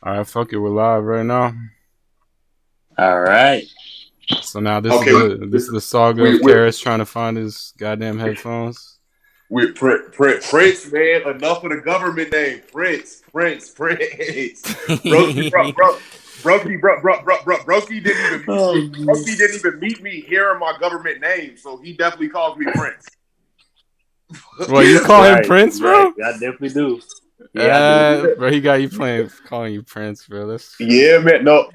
All right, fuck it, we're live right now. All right. So now this is Okay, the saga we of we Karis trying to find his goddamn headphones. Prince, man. Enough of the government name, Prince. Broski, Broski didn't even Broski didn't even meet me hearing my government name, so he definitely calls me Prince. Well, you call him Right, Prince, right. bro? I definitely do. Yeah, I do. Bro, he got you calling you Prince, bro. That's Yeah, man. No,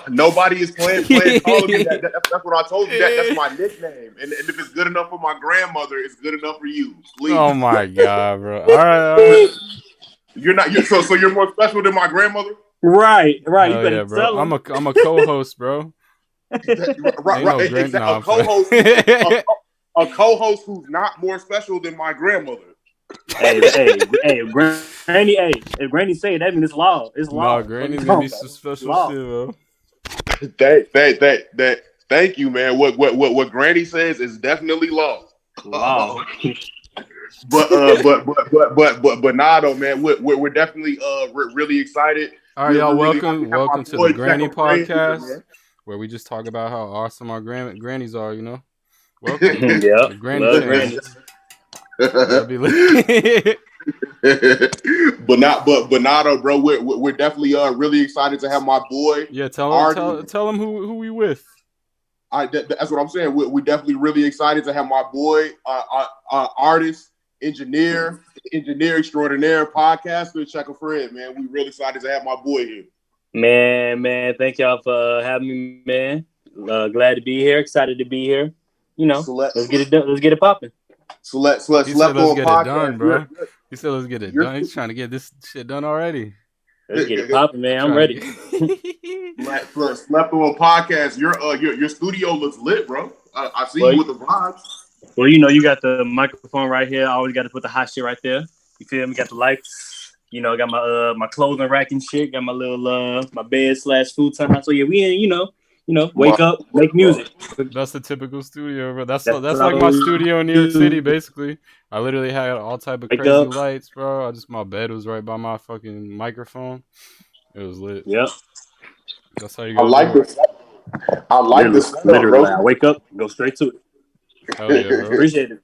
nobody is playing calling me that. That's what I told you. That's my nickname. And if it's good enough for my grandmother, it's good enough for you. Oh Please. my god, bro. All right. You're not. So you're more special than my grandmother. Right. You Hell better yeah, bro. tell him. I'm a co-host, bro. Right, Ain't no exactly. nah, A co-host, a co-host who's not more special than my grandmother. Hey, Granny, if Granny say it, that means it's law. It's No, law. What you Granny's gonna be talking some about? It's special law. shit, bro. Thank you, man. What Granny says is definitely law. Law. But nah, though, man. We're definitely really excited. All right, We're y'all. really happy to have my Welcome to the boy Jack Granny O'Brien here, podcast, man. where we just talk about how awesome our grannies are. You know, welcome Yep. the Granny Love channel. Granny. That'll be lit. but not though, bro. We're definitely really excited to have my boy. Yeah, Arden. tell them who we with. That's what I'm saying. We definitely really excited to have my boy, artist, engineer extraordinaire, podcaster, Checker Fred, man. We really excited to have my boy here. Man. Thank y'all for having me, man. Glad to be here. Excited to be here. You know, let's get it done. Let's get it popping. Let's He said, "Let's get podcast. it done, bro." He said, "Let's get it done." He's trying to get this shit done already. Let's get it popping, man. I'm ready. Slept on podcast. Your studio looks lit, bro. I see you with the vibes. Well, you know, you got the microphone right here. I always got to put the hot shit right there. You feel me? Got the lights. You know, got my clothing rack and shit. Got my little my bed / futon. So yeah, we in. Wake up, make music. That's the typical studio, bro. That's what like my studio in New York City, basically. I literally had all type of crazy lights, bro. My bed was right by my fucking microphone. It was lit. Yep. That's how you gotta do it. I like this. Literally, I wake up, go straight to it. Hell yeah, bro. Appreciate it.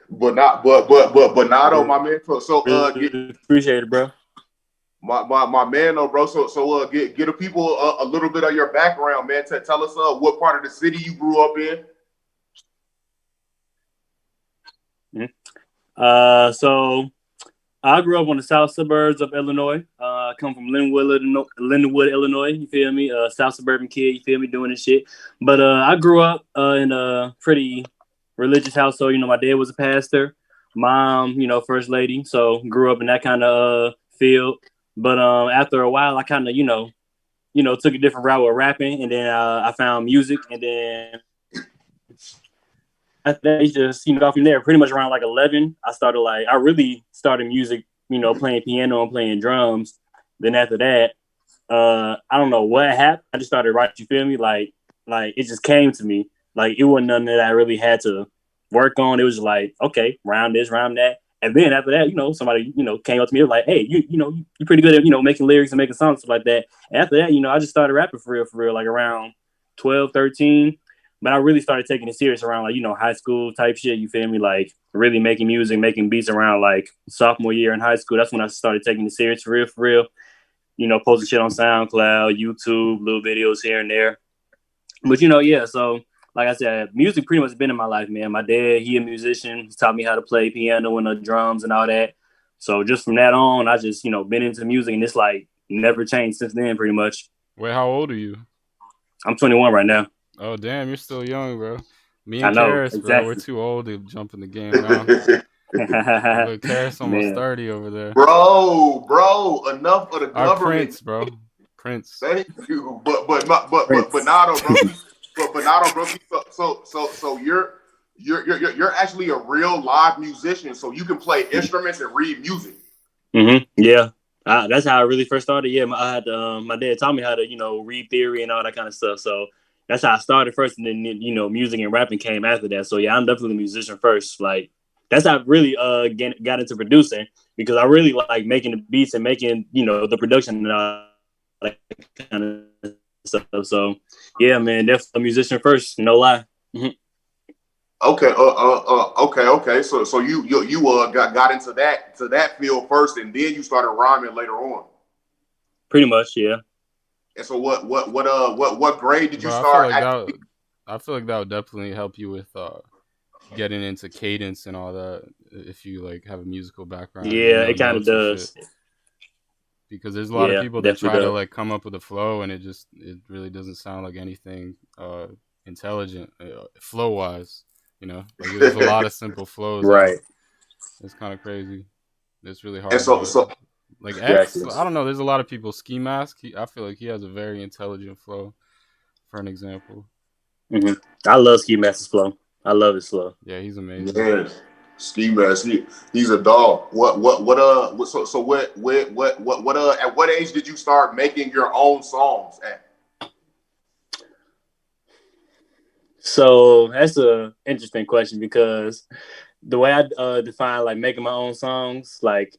But not on my man. So appreciate it, bro. My man, though, bro. So get the people a little bit of your background, man. Tell us what part of the city you grew up in. So I grew up on the south suburbs of Illinois. I come from Lindenwood, Illinois. You feel me? South suburban kid. You feel me? Doing this shit. But I grew up in a pretty religious household. You know, my dad was a pastor. Mom, first lady. So grew up in that kind of field. But after a while, I kind of, took a different route with rapping, and then I found music, and then after that, it's just from there. Pretty much around like 11, I really started music, playing piano and playing drums. Then after that, I don't know what happened. I just started writing. You feel me? Like it just came to me. Like it wasn't nothing that I really had to work on. It was like, okay, round this, round that. And then after that, somebody, came up to me like, hey, you're pretty good at, making lyrics and making songs, stuff like that. And after that, I just started rapping for real, like around 12, 13. But I really started taking it serious around like, high school type shit. You feel me? Like really making music, making beats around like sophomore year in high school. That's when I started taking it serious for real. Posting shit on SoundCloud, YouTube, little videos here and there. But, yeah, so like I said, music pretty much been in my life, man. My dad, he a musician. He taught me how to play piano and the drums and all that. So just from that on, I just, been into music, and it's like never changed since then, pretty much. Wait, how old are you? I'm 21 right now. Oh, damn, you're still young, bro. Me I and know, Karis, exactly. Bro, we're too old to jump in the game now. But Karis almost 30 over there. Bro, enough of the Our government. Prince, bro. Prince. Thank you. But Nato, bro. But Nato, bro. So you're actually a real live musician, so you can play instruments and read music. Mm-hmm. Yeah. That's how I really first started. Yeah, I had my dad taught me how to read theory and all that kind of stuff. So that's how I started first, and then music and rapping came after that. So yeah, I'm definitely a musician first. Like that's how I really got into producing, because I really like making the beats and making, you know, the production and all that kind of stuff. So yeah, man, definitely a musician first, no lie. Mm-hmm. Okay. So you got into that field first, and then you started rhyming later on. Pretty much, yeah. And so what grade did you But start? I feel like that would definitely help you with getting into cadence and all that if you like have a musical background and you Yeah, know it kind of notes and shit. does. Because there's a lot of Yeah, people that definitely try to does. like come up with a flow and it really doesn't sound like anything intelligent flow wise. You know, like there's a lot of simple flows Right. out. It's kind of crazy. It's really And hard so to so like X. Exactly. I don't know. There's a lot of people. Ski Mask. I feel like he has a very intelligent flow. For an example. Mm-hmm. I love Ski Master's flow. I love his flow. Yeah, he's amazing. yes, Ski Mask. He's a dog. At what age did you start making your own songs at? So that's a interesting question, because the way I define like making my own songs, like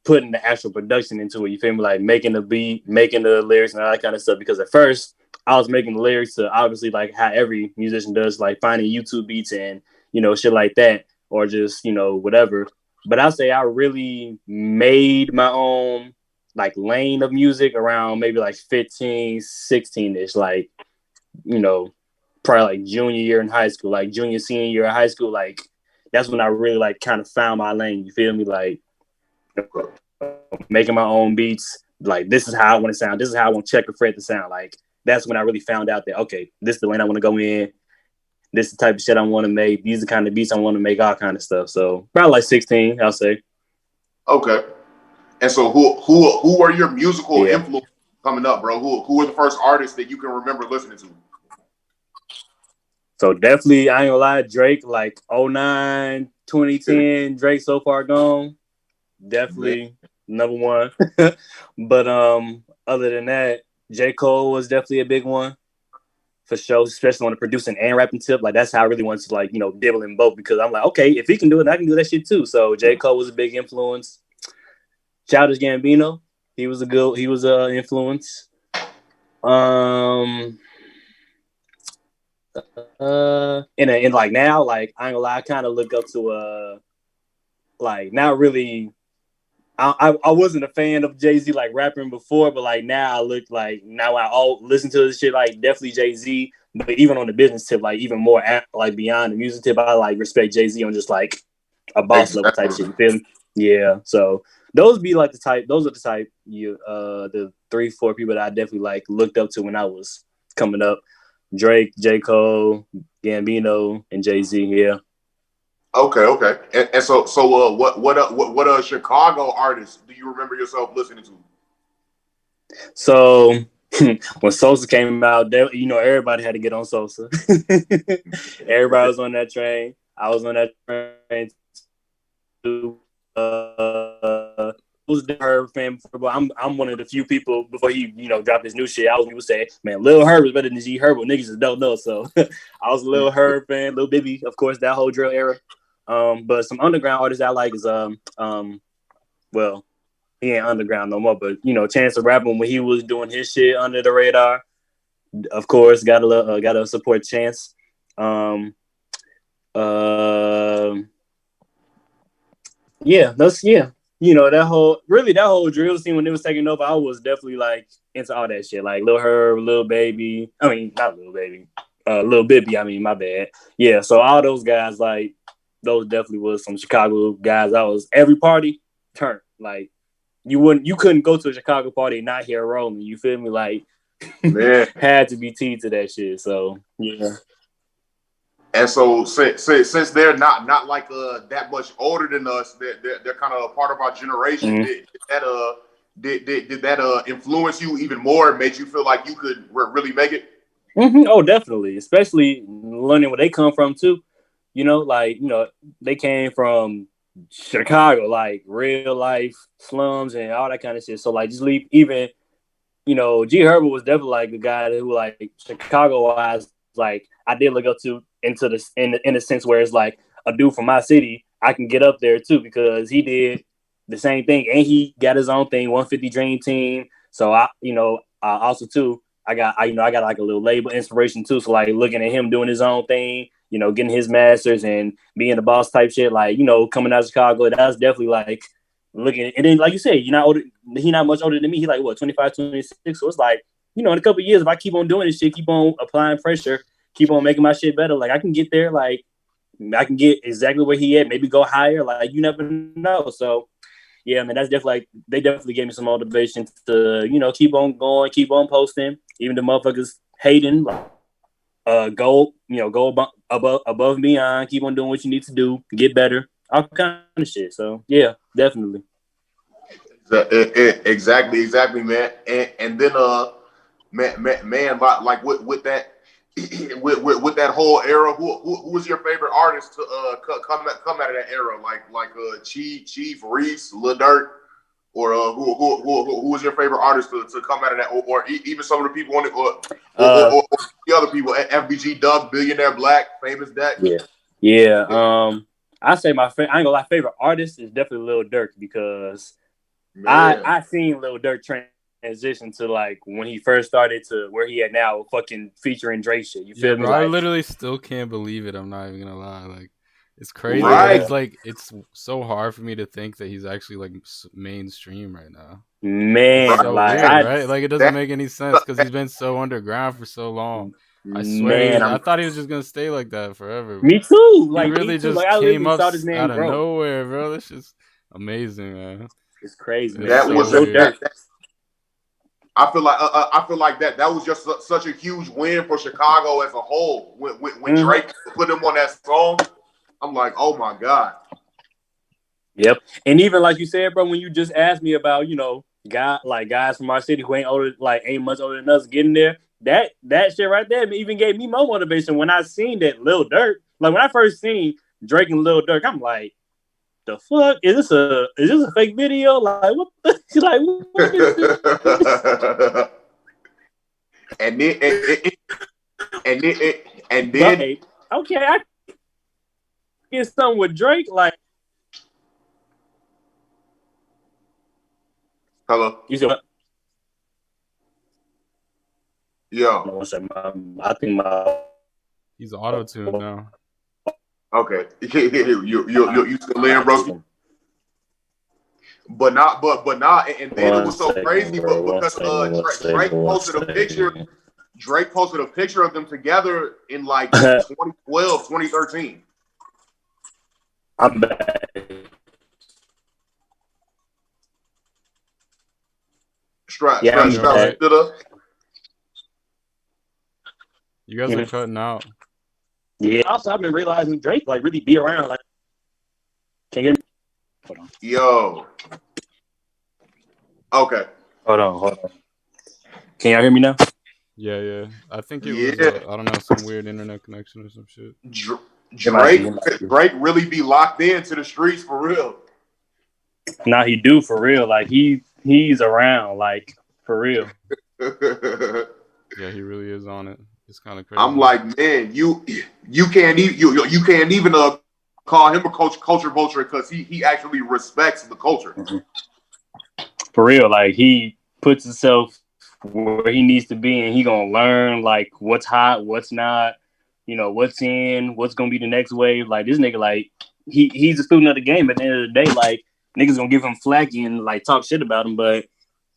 putting the actual production into it. You feel me? Like making the beat, making the lyrics, and all that kind of stuff. Because at first I was making the lyrics to obviously like how every musician does, like finding YouTube beats and, you know, shit like that, or just, you know, whatever. But I'll say I really made my own like lane of music around maybe like 15, 16 ish, like, you know, probably like junior year in high school, like junior, senior year of high school. Like that's when I really like kind of found my lane. You feel me? Like making my own beats. Like this is how I want to sound. This is how I want Checker Fred to sound. Like that's when I really found out that, okay, this is the lane I want to go in. This is the type of shit I want to make. These are the kind of beats I want to make, all kind of stuff. So probably like 16, I'll say. Okay. And so who are your musical Yeah. influences coming up, bro? Who are the first artists that you can remember listening to? So definitely, I ain't gonna lie, Drake, like 09, 2010, Drake So Far Gone. Definitely number one. But other than that, J. Cole was definitely a big one for sure, especially on the producing and rapping tip. Like that's how I really wanted to, like, you know, dibble in both, because I'm like, okay, if he can do it, I can do that shit too. So J. Cole was a big influence. Childish Gambino, he was a influence. And like now, like I ain't gonna lie, I kind of look up to like not really. I wasn't a fan of Jay-Z like rapping before, but like now I look like, now I all listen to this shit, like definitely Jay-Z, but even on the business tip, like even more like beyond the music tip, I like respect Jay-Z on just like a boss level type shit. You feel me? Yeah. So those are the type the 3-4 people that I definitely like looked up to when I was coming up. Drake, J. Cole, Gambino, and Jay-Z. Yeah. Okay. And so what Chicago artists do you remember yourself listening to? So when Sosa came out, you know, everybody had to get on Sosa. Everybody was on that train. I was on that train too. Was the Herb fan before, but I'm one of the few people before he, you know, dropped his new shit. I was people say, man, Lil Herb is better than G Herb, but niggas just don't know. So I was a Lil Herb fan, Lil Bibby, of course, that whole drill era. But some underground artists I like is well, he ain't underground no more, but you know, Chance the Rapper when he was doing his shit under the radar. Of course, gotta support Chance. Yeah. You know, that whole drill scene when it was taking over, I was definitely like into all that shit. Like Lil Herb, Lil Baby. I mean, not Lil Baby. Lil Bibby, I mean, my bad. Yeah, so all those guys, like, those definitely was some Chicago guys. I was every party turned. Like you couldn't go to a Chicago party and not hear Rolling. You feel me? Like had to be teed to that shit. So yeah. And so since they're not like that much older than us, they're kind of a part of our generation. Mm-hmm. Did that influence you even more and made you feel like you could really make it? Mm-hmm. Oh, definitely. Especially learning where they come from too. You know, like, you know, they came from Chicago, like real life slums and all that kind of shit. So like just leave even, you know, G Herbert was definitely like the guy who like Chicago wise, like I did look up to into this in the sense where it's like a dude from my city I can get up there too, because he did the same thing and he got his own thing, 150 Dream Team. So I also too, I got like a little label inspiration too. So like looking at him doing his own thing, getting his masters and being the boss type shit, like, coming out of Chicago, that's definitely like looking. And then like you said, he not much older than me. He like what, 25, 26. So it's like, in a couple of years, if I keep on doing this shit, keep on applying pressure, keep on making my shit better, like I can get there. Like I can get exactly where he at, maybe go higher. Like you never know. So yeah, man, that's definitely like, they definitely gave me some motivation to, keep on going, keep on posting, even the motherfuckers hating, like go above me on, keep on doing what you need to do, get better, all kind of shit. So yeah, definitely. Exactly, man. And then man, like with that with that whole era, who was your favorite artist to come out of that era? Like Chief, Reese, Lil Durk, or who was your favorite artist to come out of that, or even some of the people on it, or the other people, FBG, Doug, Billionaire Black, Famous Deck. Yeah. I say I ain't gonna lie, favorite artist is definitely Lil Durk, because I seen Lil Durk transition to like when he first started to where he at now, fucking featuring Drake shit. You feel me? Bro, I literally still can't believe it. I'm not even gonna lie. Like, it's crazy. Right. It's like, it's so hard for me to think that he's actually like mainstream right now. Man, it's so like weird, right? Like, it doesn't make any sense because he's been so underground for so long. I swear, I thought he was just gonna stay like that forever. Me too. He really just like, came up saw this man out of grow. nowhere, bro. That's just amazing, man. It's crazy. That man. was so Durk. I feel like that was just such a huge win for Chicago as a whole. When Drake put him on that song, I'm like, oh my God. Yep. And even like you said, bro, when you just asked me about, guys from our city who ain't much older than us getting there, that shit right there even gave me more motivation when I seen that Lil Durk. Like when I first seen Drake and Lil Durk, I'm like, the fuck? Is this a fake video? Like what the like what is this? and then okay, I get something with Drake, like. Hello. You said what? Yo. I think he's auto-tuned now. Okay. You still in, bro? But not, and then it was so crazy, but because Drake posted a picture. Drake posted a picture of them together in like 2012, 2013. I'm back. Strap. You guys are cutting out. Yeah. Also, I've been realizing Drake like really be around. Like, can you hear me? Hold on. Yo. Okay. Hold on. Can y'all hear me now? Yeah. I think it was, I don't know, some weird internet connection or some shit. Drake really be locked into the streets for real. Nah, he do for real. Like he's around, like for real. Yeah, he really is on it. It's kind of crazy. I'm like, man, you can't even call him a culture vulture because he actually respects the culture. For real, like he puts himself where he needs to be, and he gonna learn like what's hot, what's not, what's in, what's gonna be the next wave. Like this nigga, like he's a student of the game. At the end of the day, like niggas gonna give him flack and like talk shit about him, but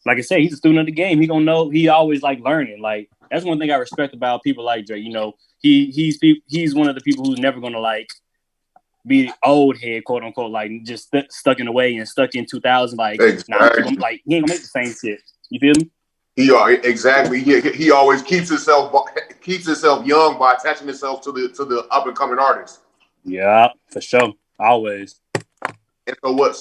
like I said, he's a student of the game. He gonna know. He always like learning. Like that's one thing I respect about people like Drake. He's one of the people who's never gonna like be old head, quote unquote, like just stuck in the way and stuck in 2000. Like, exactly. Like he ain't gonna make the same shit. You feel me? Exactly. He always keeps himself young by attaching himself to the up and coming artists. Yeah, for sure. Always. And what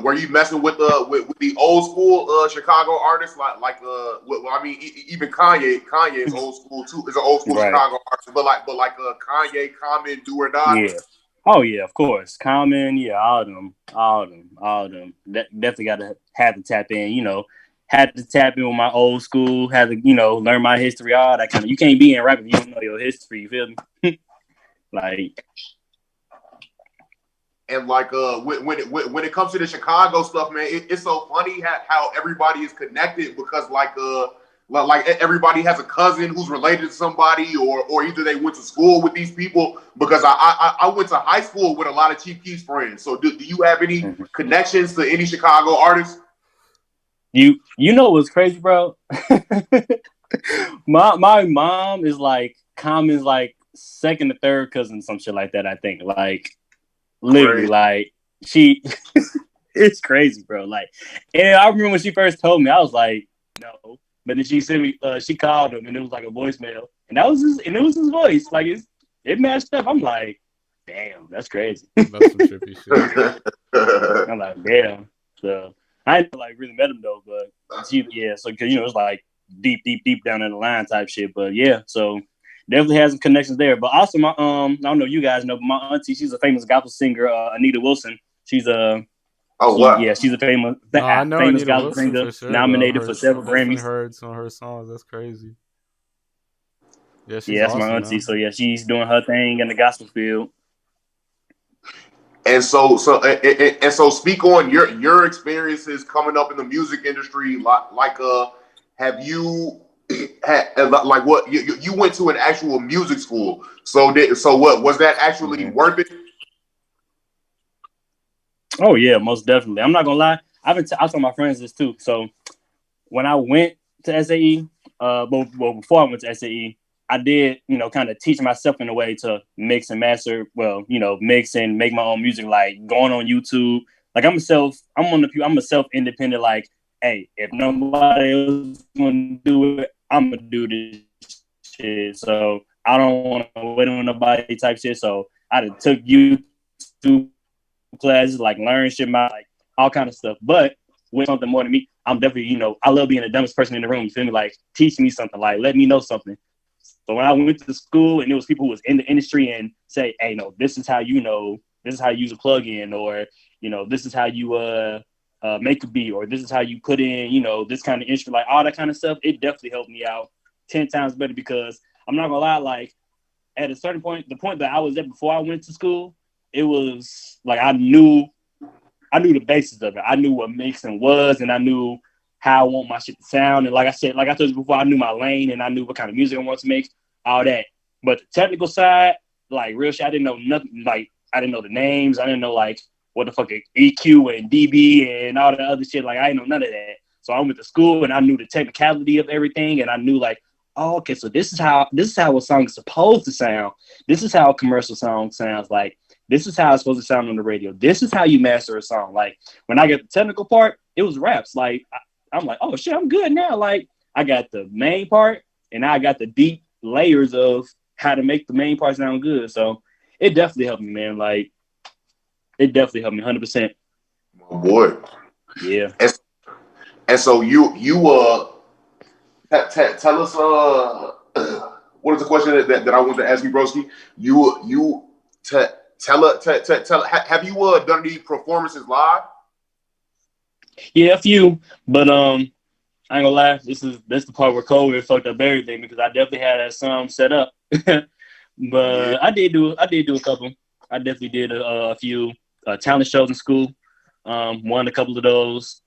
were you messing with the old school Chicago artists like I mean even Kanye is old school too, is an old school right. Chicago artist, but like Kanye, Common, Do or Die. Yeah. Oh yeah, of course. Common, yeah, all of them. Definitely gotta have to tap in, had to tap in with my old school, had to, learn my history, all that kind of. You can't be in rap if you don't know your history, you feel me? Like And like when it comes to the Chicago stuff, man, it's so funny how everybody is connected because like everybody has a cousin who's related to somebody, or either they went to school with these people. Because I went to high school with a lot of Chief Keef's friends. So do you have any connections to any Chicago artists? You know what's crazy, bro? my mom is like Common's like second or third cousin, some shit like that. I think like literally like she. It's crazy, bro. Like, and I remember when she first told me, I was like, no. But then she sent me, she called him, and it was like a voicemail, and it was his voice. Like it matched up. I'm like, damn, that's crazy. That's some trippy shit. I'm like, damn. So I didn't like really met him though, but so because it's like deep down in the line type shit. But yeah, so definitely has some connections there. But also my I don't know if you guys know, but my auntie, she's a famous gospel singer, Anita Wilson. She's wow. Yeah, she's a famous I know famous Anita gospel Wilson singer, for sure, nominated for several definitely Grammys. heard some of her songs. That's crazy. Yeah, she's that's awesome, my auntie. man. So yeah, she's doing her thing in the gospel field. And so speak on your experiences coming up in the music industry. Have you like what you went to an actual music school? So what was that actually worth it? Oh yeah, most definitely. I'm not gonna lie. I told my friends this too. So when I went to SAE, before I went to SAE, I did, kind of teach myself in a way to mix and master. Well, mix and make my own music, like going on YouTube. Like I'm a self-independent. Like, hey, if nobody else gonna do it, I'm gonna do this shit. So I don't want to wait on nobody type shit. So I took YouTube classes, like learn shit, like all kind of stuff. But with something more than me, I'm definitely, I love being the dumbest person in the room. You feel me? Like teach me something, like let me know something. So when I went to school and there was people who was in the industry and say, hey, no, this is how this is how you use a plugin, or this is how you make a beat, or this is how you put in, this kind of instrument, like all that kind of stuff. It definitely helped me out 10 times better, because I'm not gonna lie, like at a certain point, the point that I was at before I went to school, it was like I knew the basis of it. I knew what mixing was, and I knew how I want my shit to sound. And like I told you before, I knew my lane, and I knew what kind of music I want to make, all that. But the technical side, like real shit, I didn't know nothing. Like I didn't know the names. I didn't know like what the fuck EQ and dB and all the other shit. Like I didn't know none of that. So I went to school and I knew the technicality of everything, and I knew like, oh, okay, so this is how a song is supposed to sound. This is how a commercial song sounds. Like this is how it's supposed to sound on the radio. This is how you master a song. Like when I get the technical part, it was raps. Like I'm like, oh shit, I'm good now. Like I got the main part, and I got the deep layers of how to make the main part sound good. So it definitely helped me, man. Like it definitely helped me 100%. Oh boy. Yeah. And so you tell us what is the question that I want to ask you, broski? Tell have you done any performances live? Yeah, a few, but I ain't gonna lie, that's the part where COVID fucked up everything, because I definitely had that song set up. But yeah. I did do a couple. I definitely did a few talent shows in school. Won a couple of those.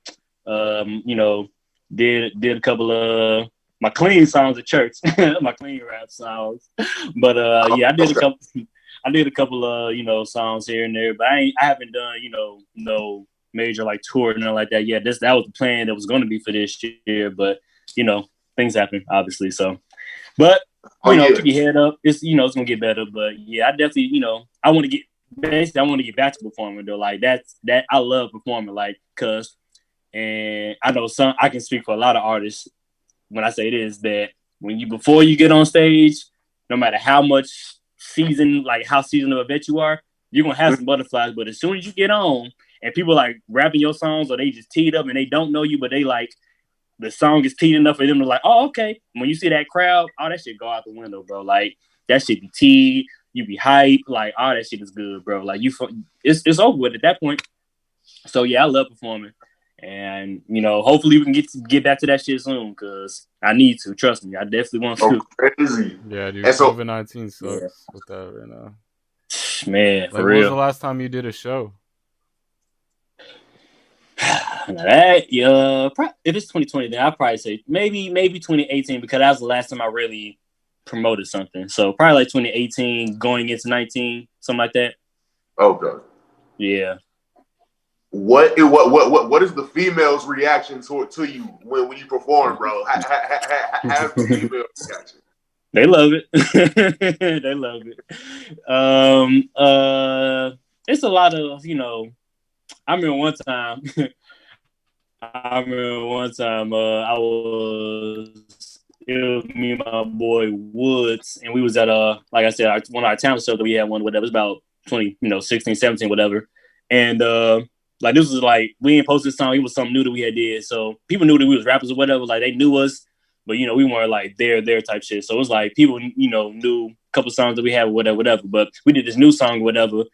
Did a couple of my clean songs at church, my clean rap songs. But yeah, I did a couple of songs here and there, but I haven't done no major like tour and nothing like that yet. That was the plan that was going to be for this year, but things happen obviously. So, but keep your head up. It's it's gonna get better. But yeah, I definitely I want to get back to performing though. Like that I love performing, like and I know I can speak for a lot of artists when I say this, that before you get on stage, no matter how seasoned of a vet you are, you're gonna have some butterflies. But as soon as you get on and people like rapping your songs, or they just teed up and they don't know you, but they like the song is teed enough for them to like, oh, okay. When you see that crowd, all that shit go out the window, bro. Like that shit be teed, you be hype, like all that shit is good, bro. Like it's over with at that point. So yeah, I love performing, and hopefully we can get back to that shit soon, because I need to. Trust me, I definitely want to. Crazy. Yeah, dude. COVID-19 sucks with that right now. Man, Like, for when was the real. last time you did a show? That, if it's 2020, then I'd probably say maybe 2018, because that was the last time I really promoted something. So probably like 2018 going into 19, something like that. Okay. Yeah. What is the female's reaction to you when you perform, bro? Have the female reaction. They love it. They love it. It's a lot of, I remember one time it was me and my boy Woods, and we was at like I said, one of our talent shows that we had one, whatever. It was about 20, 16, 17, whatever. And like, this was like, we didn't post this song. It was something new that we had did. So people knew that we was rappers or whatever. Like, they knew us, but we weren't like their type shit. So it was like people, knew a couple songs that we had, whatever. But we did this new song, whatever,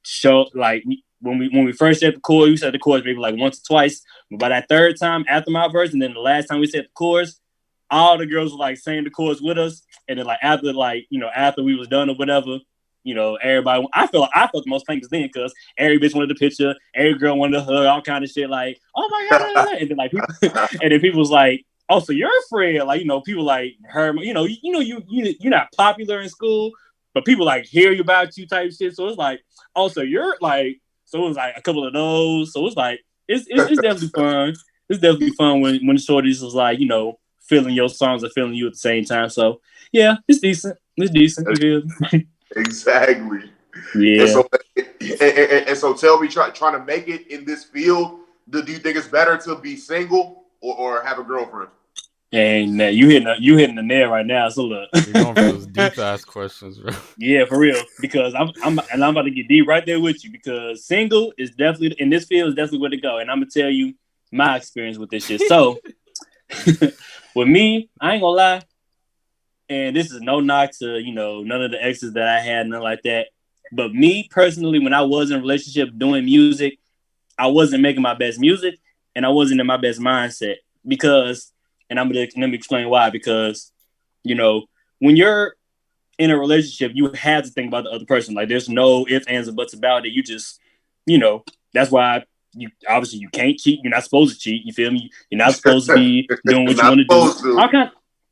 show, like, when we first said the chorus, we said the chorus maybe like once or twice. But by that third time after my verse, and then the last time we said the chorus, all the girls were like saying the chorus with us. And then like after we was done or whatever, everybody, I felt the most famous then, because every bitch wanted a picture, every girl wanted a hug, all kind of shit, like, oh my God. And then like people, and then people was like, oh, so you're a friend, like, people like her, you're not popular in school, but people like hear about you type shit. So it's like, oh, so you're like, so it was like a couple of those. So it's like, it's definitely fun. It's definitely fun when the shorties was like, feeling your songs and feeling you at the same time. So yeah, it's decent. It's decent. Exactly. Yeah. And so tell me, trying to make it in this field, do you think it's better to be single or have a girlfriend? And you hitting the nail right now. So look, you're going for those deep ass questions, bro. Yeah, for real. Because I'm about to get deep right there with you, because single is definitely, in this field, is definitely where to go. And I'm gonna tell you my experience with this shit. So with me, I ain't gonna lie, and this is no knock to none of the exes that I had, nothing like that. But me personally, when I was in a relationship doing music, I wasn't making my best music, and I wasn't in my best mindset, because, and let me explain why. Because when you're in a relationship, you have to think about the other person. Like, there's no ifs, ands, or buts about it. You just, that's why you can't cheat. You're not supposed to cheat. You feel me? You're not supposed to be doing what you want to do.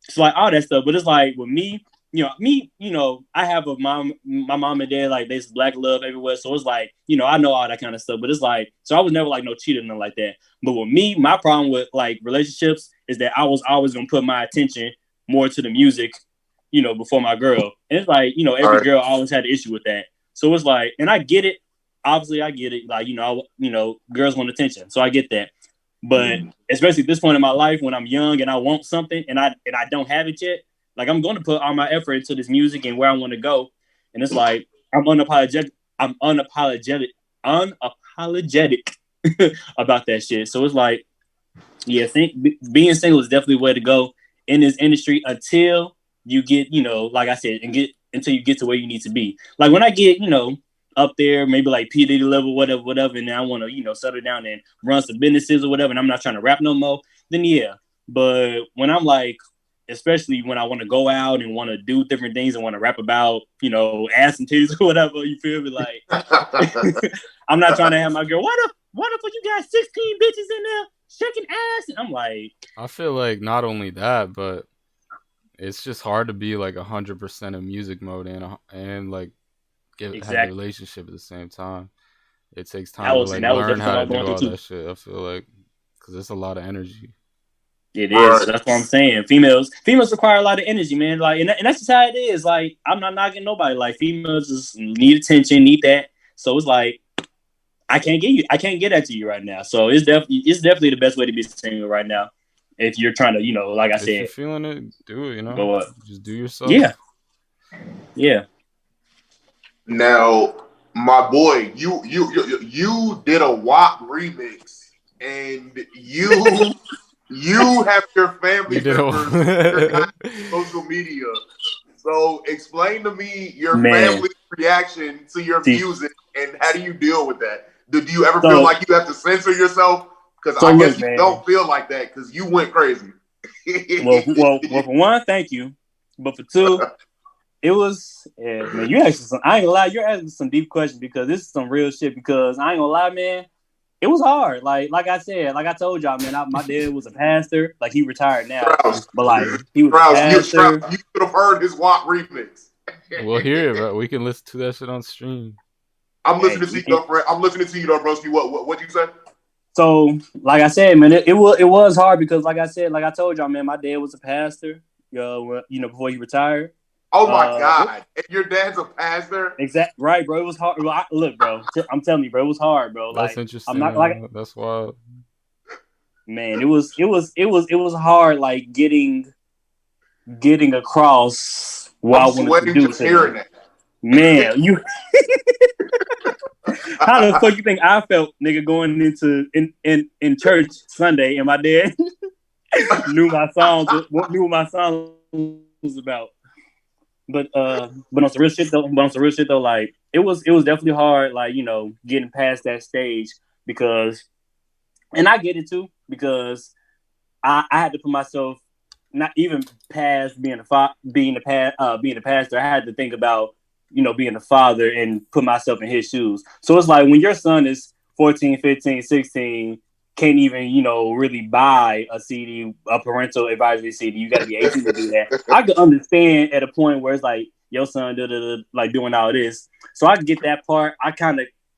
It's like all that stuff. But it's like with me, I have my mom and dad, like, there's black love everywhere. So it's like, I know all that kind of stuff. But it's like, so I was never like no cheater, nothing like that. But with me, my problem with like relationships is that I was always gonna put my attention more to the music, before my girl. And it's like, every girl always had an issue with that. So it's like, and I get it. Obviously, I get it. Like, girls want attention. So I get that. But especially at this point in my life, when I'm young and I want something and I don't have it yet, like, I'm going to put all my effort into this music and where I want to go. And it's like, I'm unapologetic about that shit. So it's like, yeah, being single is definitely the way to go in this industry until you get, like I said, until you get to where you need to be. Like, when I get, up there, maybe like P. Diddy level, whatever, and then I want to, settle down and run some businesses or whatever, and I'm not trying to rap no more, then yeah. But when I'm like, especially when I want to go out and want to do different things and want to rap about, ass and titties or whatever, you feel me? Like, I'm not trying to have my girl, what if you got 16 bitches in there shaking ass? And I'm like, I feel like not only that, but it's just hard to be like 100% in music mode and like have a relationship at the same time. It takes time to like learn how to do all that shit. I feel like, because it's a lot of energy. It is. That's what I'm saying. Females require a lot of energy, man. Like, and that's just how it is. Like, I'm not knocking nobody. Like, females just need attention, need that. So it's like, I can't get that to you right now. So it's definitely the best way to be single right now. If you're trying to, like I said, if you're feeling it, do it. Go up. Just do yourself. Yeah. Now, my boy, you did a WAP remix, and you have your family members on social media. So explain to me your family's reaction to your music, and how do you deal with that? Do you ever feel like you have to censor yourself? Because I guess you don't feel like that, because you went crazy. well, for one, thank you. But for two, It was, man. You actually, I ain't gonna lie. You're asking some deep questions because this is some real shit. Because I ain't gonna lie, man. It was hard. Like I said, like I told y'all, man. My dad was a pastor. Like he retired now, but like he was a pastor. You should have heard his WAP remix. We'll hear it, bro. We can listen to that shit on stream. I'm listening to you, though, Fred. I'm listening to you, though, broski. What you say? So, like I said, man, it was hard because, like I said, like I told y'all, man, my dad was a pastor. Before he retired. Oh my God! And your dad's a pastor. Exactly right, bro. It was hard. Look, bro, I'm telling you, bro, it was hard, bro. That's like, interesting. I'm not like that's wild. Man, it was hard, like getting across what I wanted to do. That. Man, you. How the fuck you think I felt, nigga, going into in church Sunday, and my dad knew my songs, knew what my song was about. But on some real shit though, like it was definitely hard, like, you know, getting past that stage because, and I get it too, because I had to put myself not even past being the pastor. I had to think about, you know, being a father and put myself in his shoes. So it's like when your son is 14, 15, 16, can't even, you know, really buy a CD, a parental advisory CD. You got to be 18 to do that. I could understand at a point where it's like your son like doing all this. So I get that part. I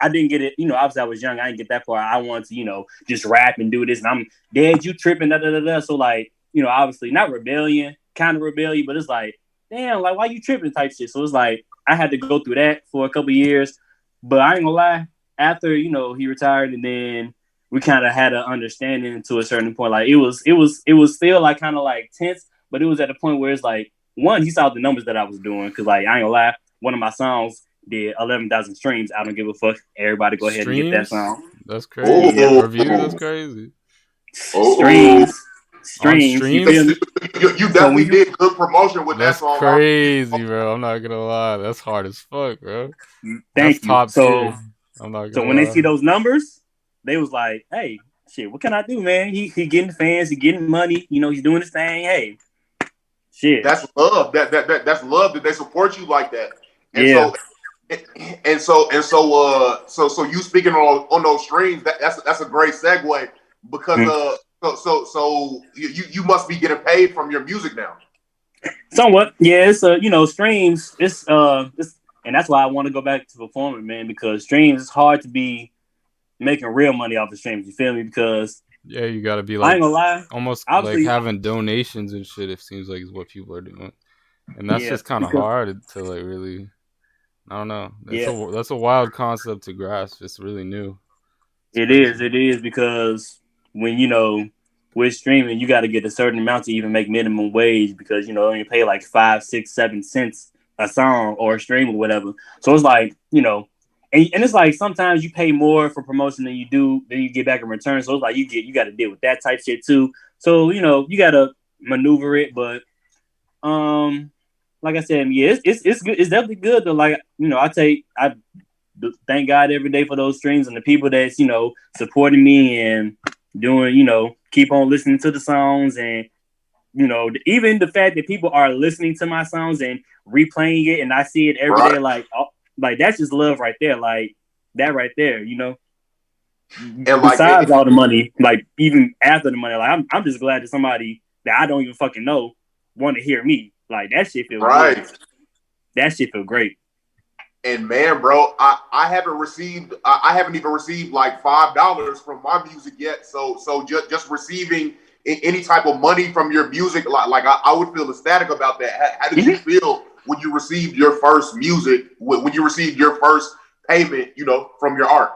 didn't get it. You know, obviously I was young. I didn't get that part. I wanted to, you know, just rap and do this. And I'm, Dad, you tripping, da da da da. So like, you know, obviously not rebellion, kind of rebellion, but it's like, damn, like why you tripping type shit. So it's like I had to go through that for a couple of years. But I ain't gonna lie, after, you know, he retired and then we kind of had an understanding to a certain point. Like it was still like kind of like tense, but it was at a point where it's like, one, he saw the numbers that I was doing. Cause like, I ain't gonna lie, one of my songs did 11,000 streams. I don't give a fuck. Everybody go ahead and get that song. That's crazy. Yeah. Reviews, that's crazy. Streams. You definitely did good promotion with that song. That's crazy, bro. I'm not gonna lie. That's hard as fuck, bro. Thank you. Top tier. I'm not gonna so when lie. they see those numbers, they was like, hey, shit, what can I do, man? He getting fans, he getting money, you know, he's doing his thing. Hey, shit. That's love. That's love that they support you like that. And yeah. So you speaking on those streams, that's a great segue because so you must be getting paid from your music now. Somewhat, yeah. It's you know, streams. It's and that's why I want to go back to performing, man, because streams, it's hard to be making real money off the streams. You feel me? Because yeah, you gotta be like, I ain't gonna lie, almost like having donations and shit. It seems like is what people are doing, and that's just kind of hard to like really. I don't know. That's a wild concept to grasp. It's really new. It is because when, you know, with streaming, you got to get a certain amount to even make minimum wage because, you know, you pay like 5, 6, 7 cents a song or a stream or whatever. So it's like, you know, and it's like sometimes you pay more for promotion than you get back in return. So it's like you got to deal with that type shit too. So, you know, you got to maneuver it, but like I said, yeah, it's good. It's definitely good to, like, you know, I thank God every day for those streams and the people that's, you know, supporting me and doing, you know, keep on listening to the songs. And, you know, even the fact that people are listening to my songs and replaying it and I see it every day, like that's just love right there. Like that right there, you know. And besides all the money, like even after the money, like I'm just glad that somebody that I don't even fucking know want to hear me. Like that shit feel good. That shit feel great. And man, bro, I haven't even received like $5 from my music yet. So just receiving any type of money from your music, like I would feel ecstatic about that. How did you feel when you received your first music? When you received your first payment, you know, from your art?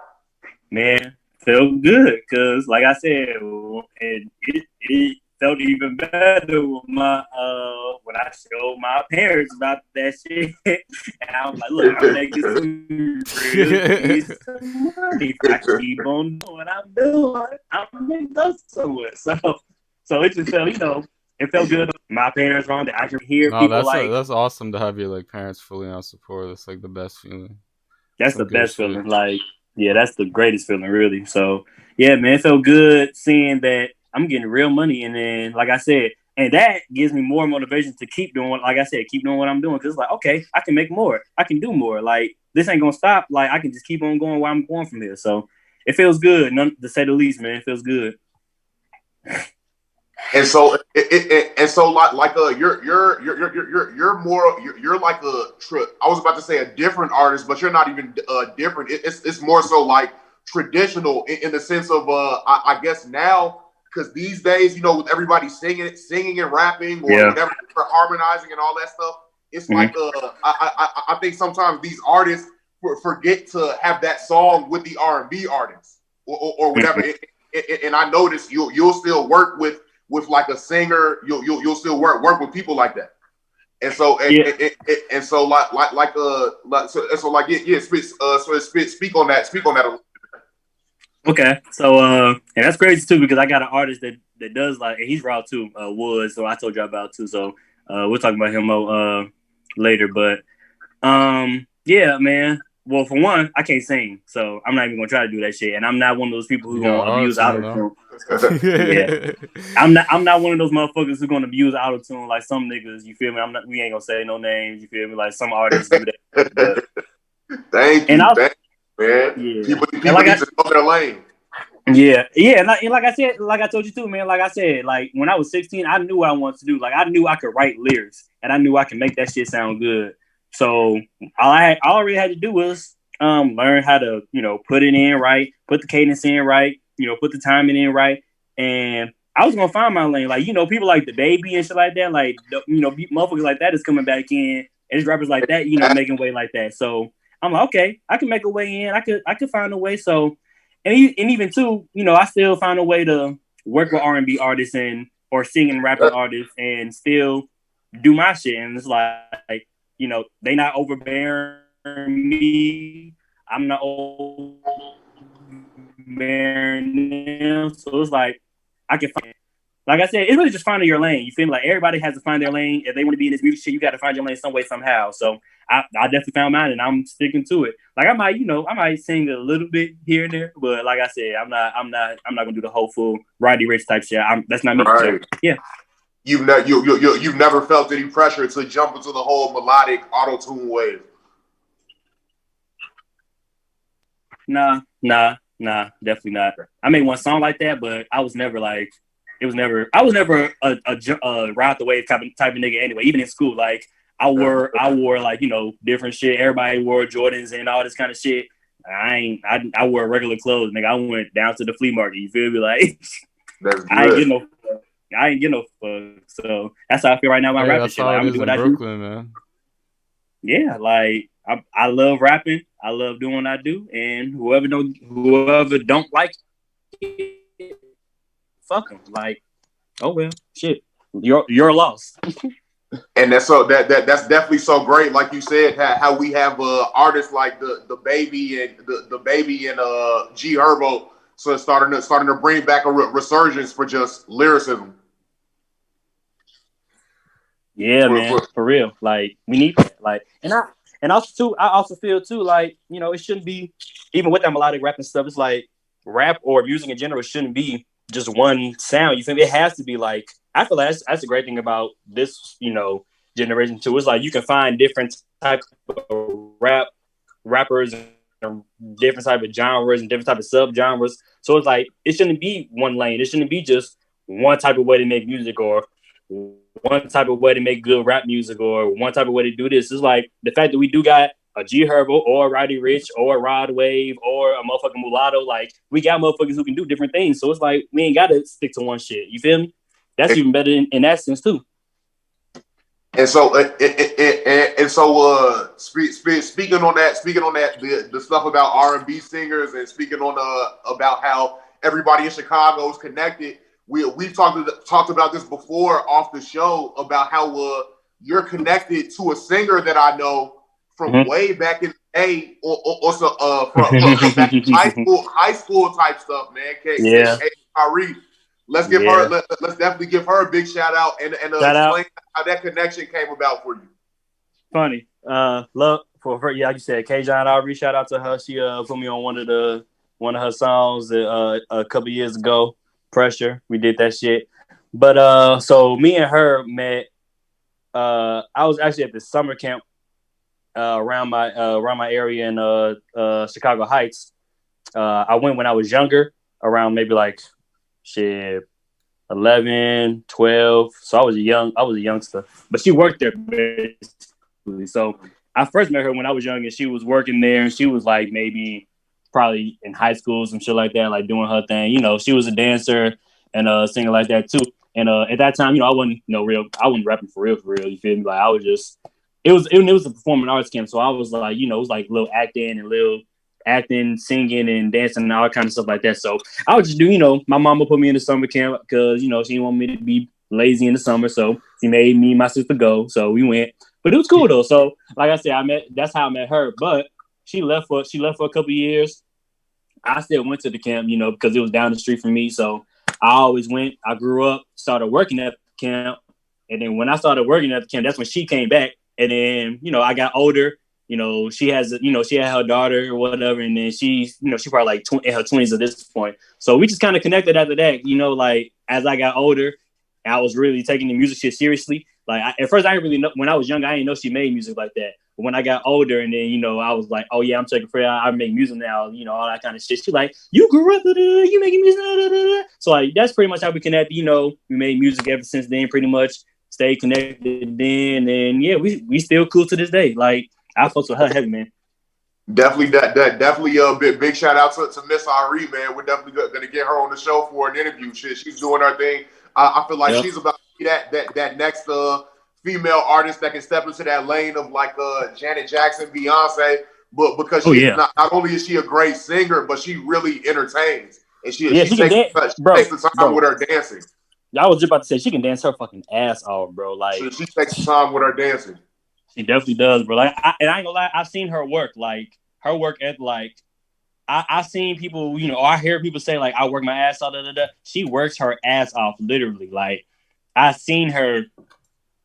Man, felt good because, like I said, and it felt even better with when I showed my parents about that shit. And I was like, look, I'm making some real decent money. If I keep on doing what I'm doing, I'm making those somewhere. So it just felt, you know, it felt good. My parents wrong that I could hear people like. That's awesome to have your like parents fully on support. That's like the best feeling. That's the best feeling. Like, yeah, that's the greatest feeling, really. So yeah, man, it felt good seeing that I'm getting real money. And then, like I said, And that gives me more motivation to keep doing, like I said, keep doing what I'm doing. Because it's like, okay, I can make more. I can do more. Like, this ain't going to stop. Like, I can just keep on going where I'm going from here. So it feels good, to say the least, man. It feels good. And so, you're more, you're like I was about to say a different artist, but you're not even different. It's more so like traditional in the sense of, I guess now, because these days, with everybody singing and rapping or whatever, harmonizing and all that stuff, it's like, I think sometimes these artists forget to have that song with the R&B artists or whatever. And I noticed you'll still work with like a singer, you'll still work with people like that, and so speak on that a little bit. Okay, so and that's crazy too because I got an artist that does like, and he's raw too, Woods. So I told you about too. So we'll talk about him later, but yeah, man. Well, for one, I can't sing, so I'm not even gonna try to do that shit. And I'm not one of those people who gonna abuse autotune. Yeah, I'm not one of those motherfuckers who gonna abuse autotune like some niggas. You feel me? We ain't gonna say no names. You feel me? Like some artists do that. But, thank you, man. Yeah. People need to know their lane. Yeah, and like I said, like I told you too, man. Like I said, like when I was 16, I knew what I wanted to do. Like I knew I could write lyrics, and I knew I could make that shit sound good. So all I already had to do was learn how to, put it in right, put the cadence in right, put the timing in right, and I was gonna find my lane. Like people like the Baby and shit like that, like motherfuckers like that is coming back in, and there's rappers like that, making way like that. So I'm like, okay, I can make a way in. I could find a way. So and even too, I still find a way to work with R&B artists or singing rapping artists and still do my shit. And it's like they not overbearing me. I'm not overbearing them. So it's like I can find. Like I said, it's really just finding your lane. You feel me? Like everybody has to find their lane. If they want to be in this music shit, you got to find your lane some way, somehow. So I definitely found mine, and I'm sticking to it. Like I might sing a little bit here and there, but like I said, I'm not gonna do the whole full Roddy Ricch type shit. That's not me. Right. So, yeah. You've never felt any pressure to jump into the whole melodic auto-tune wave. Nah, definitely not. I made one song like that, but I was never like. I was never a ride the wave type of nigga anyway. Even in school, like I wore like different shit. Everybody wore Jordans and all this kind of shit. I wore regular clothes, nigga. I went down to the flea market. You feel me? Like that's good. I ain't get no fuck. So that's how I feel right now. My rapping shit. Like, I'm gonna do what I do, man. Yeah, like I love rapping. I love doing what I do, and whoever don't like it, fuck them. Like, oh well, shit. You're lost. And that's definitely so great. Like you said, how we have artists like the Baby and the Baby and G Herbo, so it's starting to bring back a resurgence for just lyricism. Yeah, man, for real. Like we need that. Like, and also feel too like it shouldn't be even with that melodic rap and stuff. It's like rap or music in general shouldn't be just one sound. You feel me? It has to be like, I feel like that's a great thing about this, generation too. It's like you can find different types of rappers and different type of genres and different type of sub-genres. So it's like, it shouldn't be one lane. It shouldn't be just one type of way to make music or one type of way to make good rap music or one type of way to do this. It's like the fact that we do got a G Herbo or a Roddy Ricch or a Rod Wave or a motherfucking Mulatto. Like, we got motherfuckers who can do different things. So it's like, we ain't got to stick to one shit. You feel me? That's even better in that sense too. And so, speaking on that, the stuff about R&B singers and speaking on about how everybody in Chicago is connected. We've talked about this before off the show about how you're connected to a singer that I know from way back in the day, or from back in high school type stuff, man. Kyrie. Let's give her. Let's definitely give her a big shout out and explain how that connection came about for you. Funny, love for her. Yeah, like you said, K. John Aubrey. Shout out to her. She put me on one of her songs a couple years ago. Pressure. We did that shit. But so me and her met. I was actually at the summer camp around my area in Chicago Heights. I went when I was younger, around maybe like shit 11, 12. So I was a youngster. But she worked there basically. So I first met her when I was young, and she was working there, and she was like maybe probably in high school, some shit like that, like doing her thing. You know, she was a dancer and singer like that too. And at that time, you know, I wasn't rapping for real. You feel me? Like I was just, it was a performing arts camp. So I was like, you know, it was like little acting, singing, and dancing, and all that kind of stuff like that. So I would just do, you know, my mama put me in the summer camp because, you know, she didn't want me to be lazy in the summer. So she made me and my sister go. So we went. But it was cool though. So like I said, that's how I met her. But she left for a couple of years. I still went to the camp, you know, because it was down the street from me. So I always went. I grew up, started working at the camp. And then when I started working at the camp, that's when she came back. And then, you know, I got older. You know, she had her daughter or whatever. And then she's, you know, she probably like in her 20s at this point. So we just kind of connected after that, you know, like as I got older, I was really taking the music shit seriously. Like at first I didn't really know, when I was young, I didn't know she made music like that. But when I got older and then, you know, I was like, oh yeah, I'm taking Freya. I make music now, you know, all that kind of shit. She's like, you grew up, you making music. So like, that's pretty much how we connected. You know, we made music ever since then, pretty much. Stayed connected then. And yeah, we still cool to this day. Like, I fuck with her heavy, man. Definitely, definitely a big shout out to Miss Ari, man. We're definitely gonna get her on the show for an interview. She's doing her thing. I feel like she's about to be that next female artist that can step into that lane of like Janet Jackson, Beyonce. But because not only is she a great singer, but she really entertains, and she takes the time with her dancing. I was just about to say she can dance her fucking ass off, bro. Like she takes the time with her dancing. She definitely does, bro. Like, and I ain't gonna lie, I've seen her work. Like her work at like, I seen people, you know, or I hear people say like, I work my ass off. She works her ass off, literally. Like I seen her,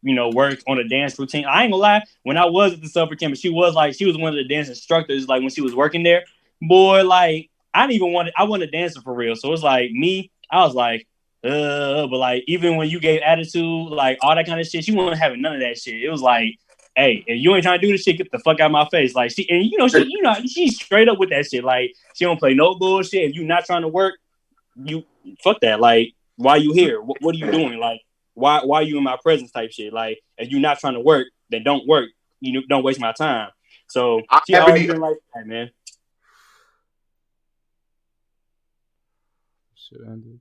you know, work on a dance routine. I ain't gonna lie, when I was at the summer camp, she was one of the dance instructors. Like when she was working there, boy, like I wanted a dancer for real. So it's like me, I was like, but like even when you gave attitude, like all that kind of shit, she wasn't having none of that shit. It was like, hey, if you ain't trying to do this shit, get the fuck out of my face. Like she's straight up with that shit. Like she don't play no bullshit. If you not trying to work, you fuck that. Like why you here? What are you doing? Like why are you in my presence type shit? Like if you not trying to work, then don't work. You don't waste my time. So she always been like that, man. Shit ended.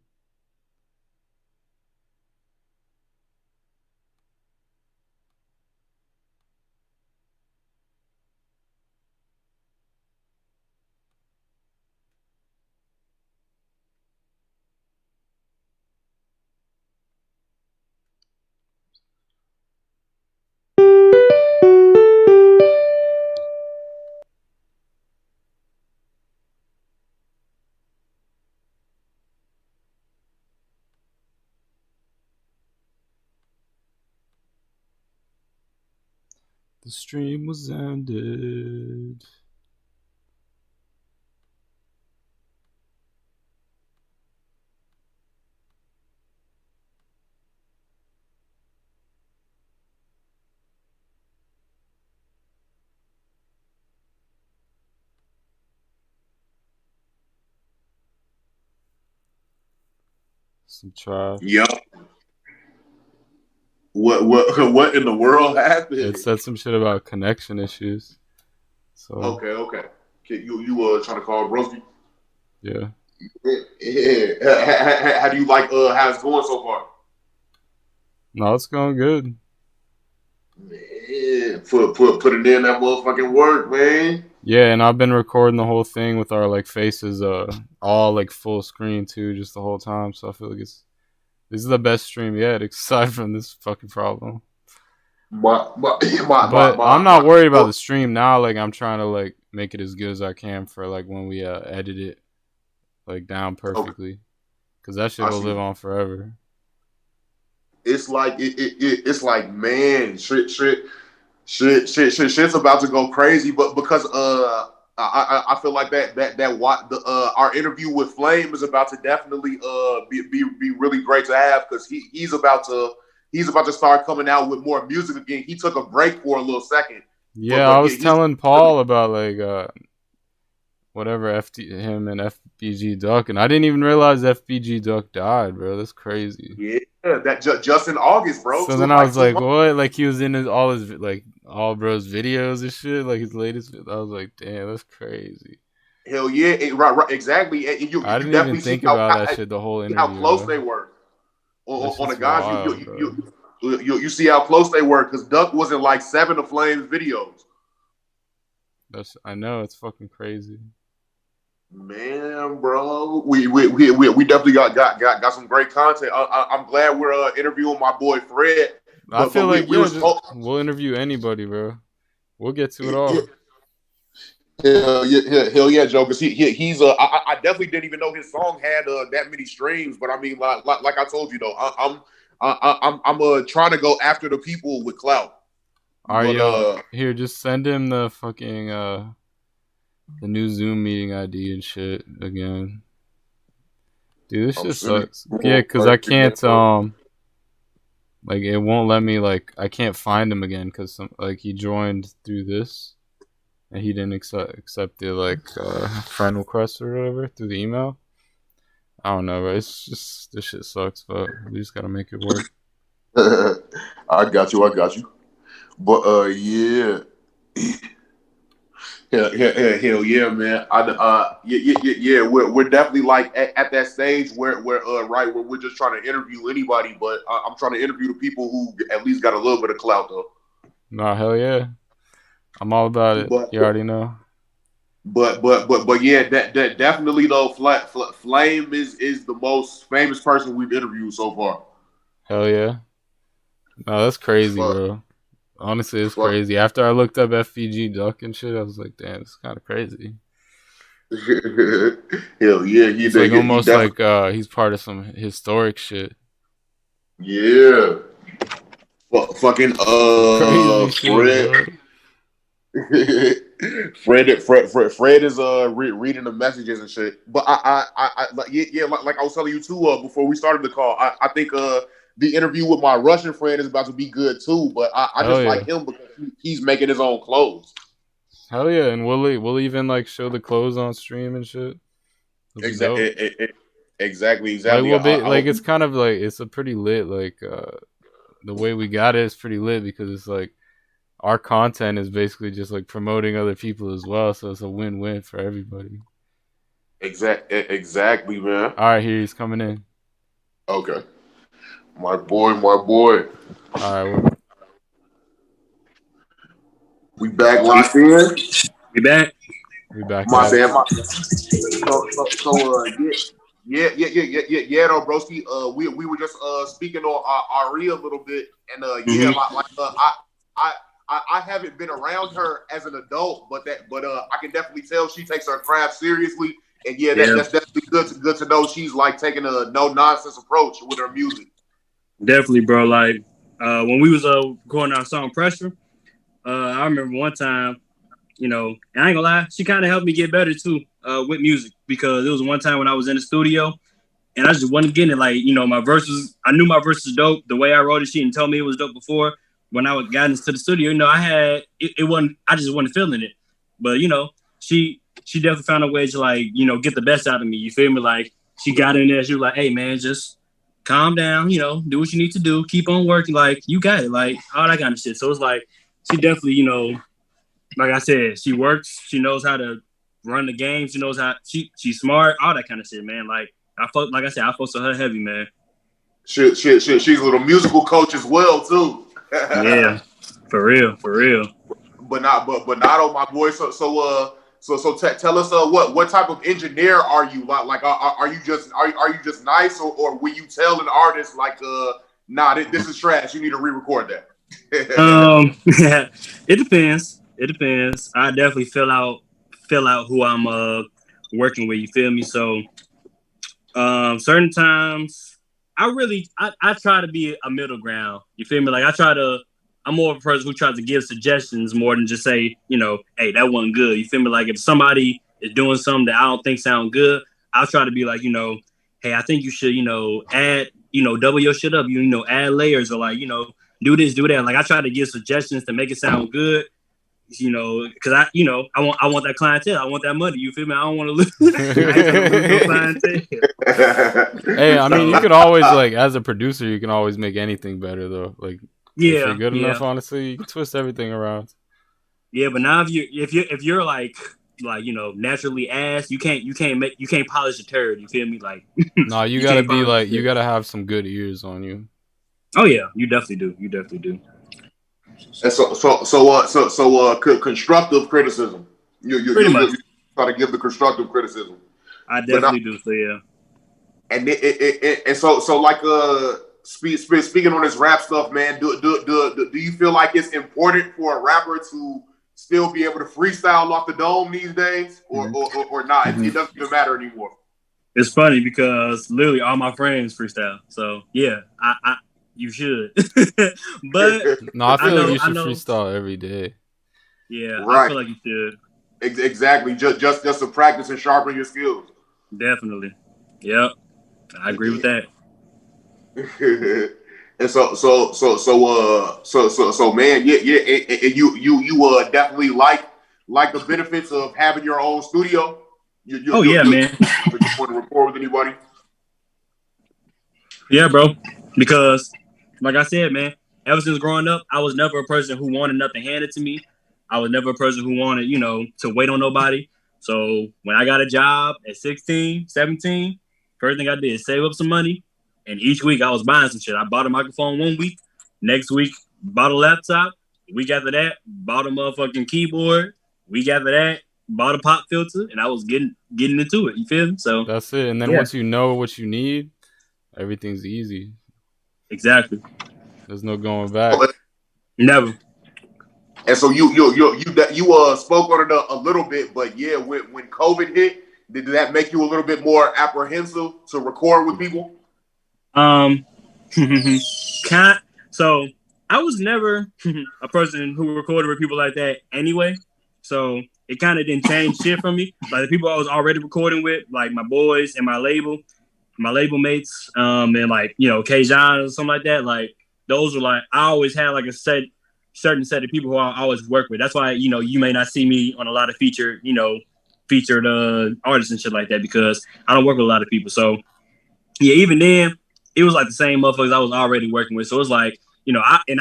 The stream was ended. Some trash. Yup. What in the world happened? It said some shit about connection issues. So okay. You trying to call Broski? Yeah. How do you like how it's going so far? No, it's going good. Man, put it in that motherfucking work, man. Yeah, and I've been recording the whole thing with our like faces all like full screen too, just the whole time. So I feel like this is the best stream yet, aside from this fucking problem. But I'm not worried about the stream now. Like I'm trying to like make it as good as I can for like when we edit it like down perfectly, because that shit will live on forever. It's like it's like, man, shit's about to go crazy. But because I feel like our interview with Flame is about to definitely be really great to have, because he's about to start coming out with more music again. He took a break for a little second. Yeah, I was telling Paul about like whatever him and FBG Duck, and I didn't even realize FBG Duck died, bro. That's crazy. Yeah, that just in August, bro. So then I was like, what? Like he was in all his like all bro's videos and shit, like his latest. I was like, damn, that's crazy. Hell yeah, right, exactly. I didn't even think about that shit the whole interview. How close they were on the guys. You see how close they were, because Duck was in like 7 of Flame's videos. I know, it's fucking crazy. Man, bro, we definitely got some great content. I'm glad we're interviewing my boy Fred. I feel like we'll interview anybody, bro. We'll get to it all. Hell yeah, Joe. Because he's I definitely didn't even know his song had that many streams. But I mean, like I told you though, I'm trying to go after the people with clout. All right, yo, here, just send him the fucking the new Zoom meeting ID and shit again. Dude, this shit sucks. Yeah, because I can't like it won't let me, like I can't find him again because like he joined through this and he didn't accept the like friend request or whatever through the email. I don't know, but it's just, this shit sucks, but we just gotta make it work. I got you. But yeah. Hell yeah, man. Yeah. We're definitely like at that stage where we're just trying to interview anybody, but I'm trying to interview the people who at least got a little bit of clout though. Nah, hell yeah, I'm all about it. You already know. But yeah, that definitely though. Flame is the most famous person we've interviewed so far. Hell yeah. No, that's crazy, bro. Honestly, it's crazy. After I looked up FBG Duck and shit, I was like, damn, it's kind of crazy. Hell yeah. It's like almost like he's part of some historic shit. Yeah. Fucking Fred. Fred is reading the messages and shit. But I like I was telling you too before we started the call. I think the interview with my Russian friend is about to be good too. But I just like him because he's making his own clothes. Hell yeah, and we'll even like show the clothes on stream and shit. Exactly. Like it's kind of like it's a pretty lit like the way we got it is pretty lit because it's like our content is basically just like promoting other people as well, so it's a win-win for everybody. Exactly, man. All right, here he's coming in. Okay, my boy. All right, we back locked in. We back. My bad. Yeah, though, broski. We were just speaking on Ari a little bit, and I haven't been around her as an adult, but I can definitely tell she takes her craft seriously, and that's definitely good to know she's like taking a no nonsense approach with her music. Definitely, bro. Like when we was going our song Pressure, I remember one time, and I ain't gonna lie, she kind of helped me get better too with music, because it was one time when I was in the studio and I just wasn't getting it. Like, my verses, I knew my verse was dope. The way I wrote it, she didn't tell me it was dope before. When I got into the studio, it wasn't, I just wasn't feeling it. But, she definitely found a way to like, get the best out of me. You feel me? Like she got in there, she was like, hey man, just calm down, do what you need to do. Keep on working. Like, you got it. Like all that kind of shit. So it's like, she definitely, like I said, she works. She knows how to run the game. She knows how she's smart. All that kind of shit, man. Like I focus on her heavy, man. Shit. She's a little musical coach as well too. Yeah, for real. But not on my boy. So tell us what type of engineer are you? Like are you just nice, or will you tell an artist like nah, this is trash, you need to re-record that? It depends. I definitely fill out who I'm working with. You feel me? So certain times I try to be a middle ground. You feel me? Like I try to I'm more of a person who tries to give suggestions more than just say, hey, that wasn't good. You feel me? Like if somebody is doing something that I don't think sound good, I'll try to be like, hey, I think you should, add, double your shit up, add layers or like, do this, do that. Like I try to give suggestions to make it sound good. Because I want that clientele. I want that money. You feel me? I don't want to lose. I ain't trying to lose no clientele. Hey, I mean, you could always like, as a producer, you can always make anything better though. Like, if you're good enough, honestly, you can twist everything around. Yeah, but now if you're like naturally ass, you can't polish a turd. You feel me? Like, no, you gotta be like, you gotta have some good ears on you. Oh yeah, you definitely do. You definitely do. And so, constructive criticism. You pretty much try to give the constructive criticism. I definitely do. So yeah. And so like speaking on this rap stuff, man. Do you feel like it's important for a rapper to still be able to freestyle off the dome these days, or not? It doesn't even matter anymore. It's funny because literally all my friends freestyle. So yeah, I you should. But no, I feel like you should freestyle every day. Yeah, right. I feel like you should. Exactly. Just to practice and sharpen your skills. Definitely. Yep. I agree with that. And so man, and you definitely like the benefits of having your own studio. Man. You want to record with anybody? Yeah, bro. Because, like I said, man, ever since growing up, I was never a person who wanted nothing handed to me. I was never a person who wanted, to wait on nobody. So when I got a job at 16, 17, first thing I did is save up some money. And each week I was buying some shit. I bought a microphone one week. Next week, bought a laptop. Week after that, bought a motherfucking keyboard. Week after that, bought a pop filter. And I was getting into it. You feel me? So that's it. And then once you know what you need, everything's easy. Exactly. There's no going back. Never. And so you spoke on it a little bit, but yeah, when COVID hit, did that make you a little bit more apprehensive to record with people? So I was never a person who recorded with people like that anyway. So it kind of didn't change shit for me. Like the people I was already recording with, like my boys and my label mates, and like, K-John or something like that. Like those were like, I always had like a certain set of people who I always work with. That's why, you may not see me on a lot of featured artists and shit like that, because I don't work with a lot of people. So yeah, even then it was like the same motherfuckers I was already working with. So it's like, I kind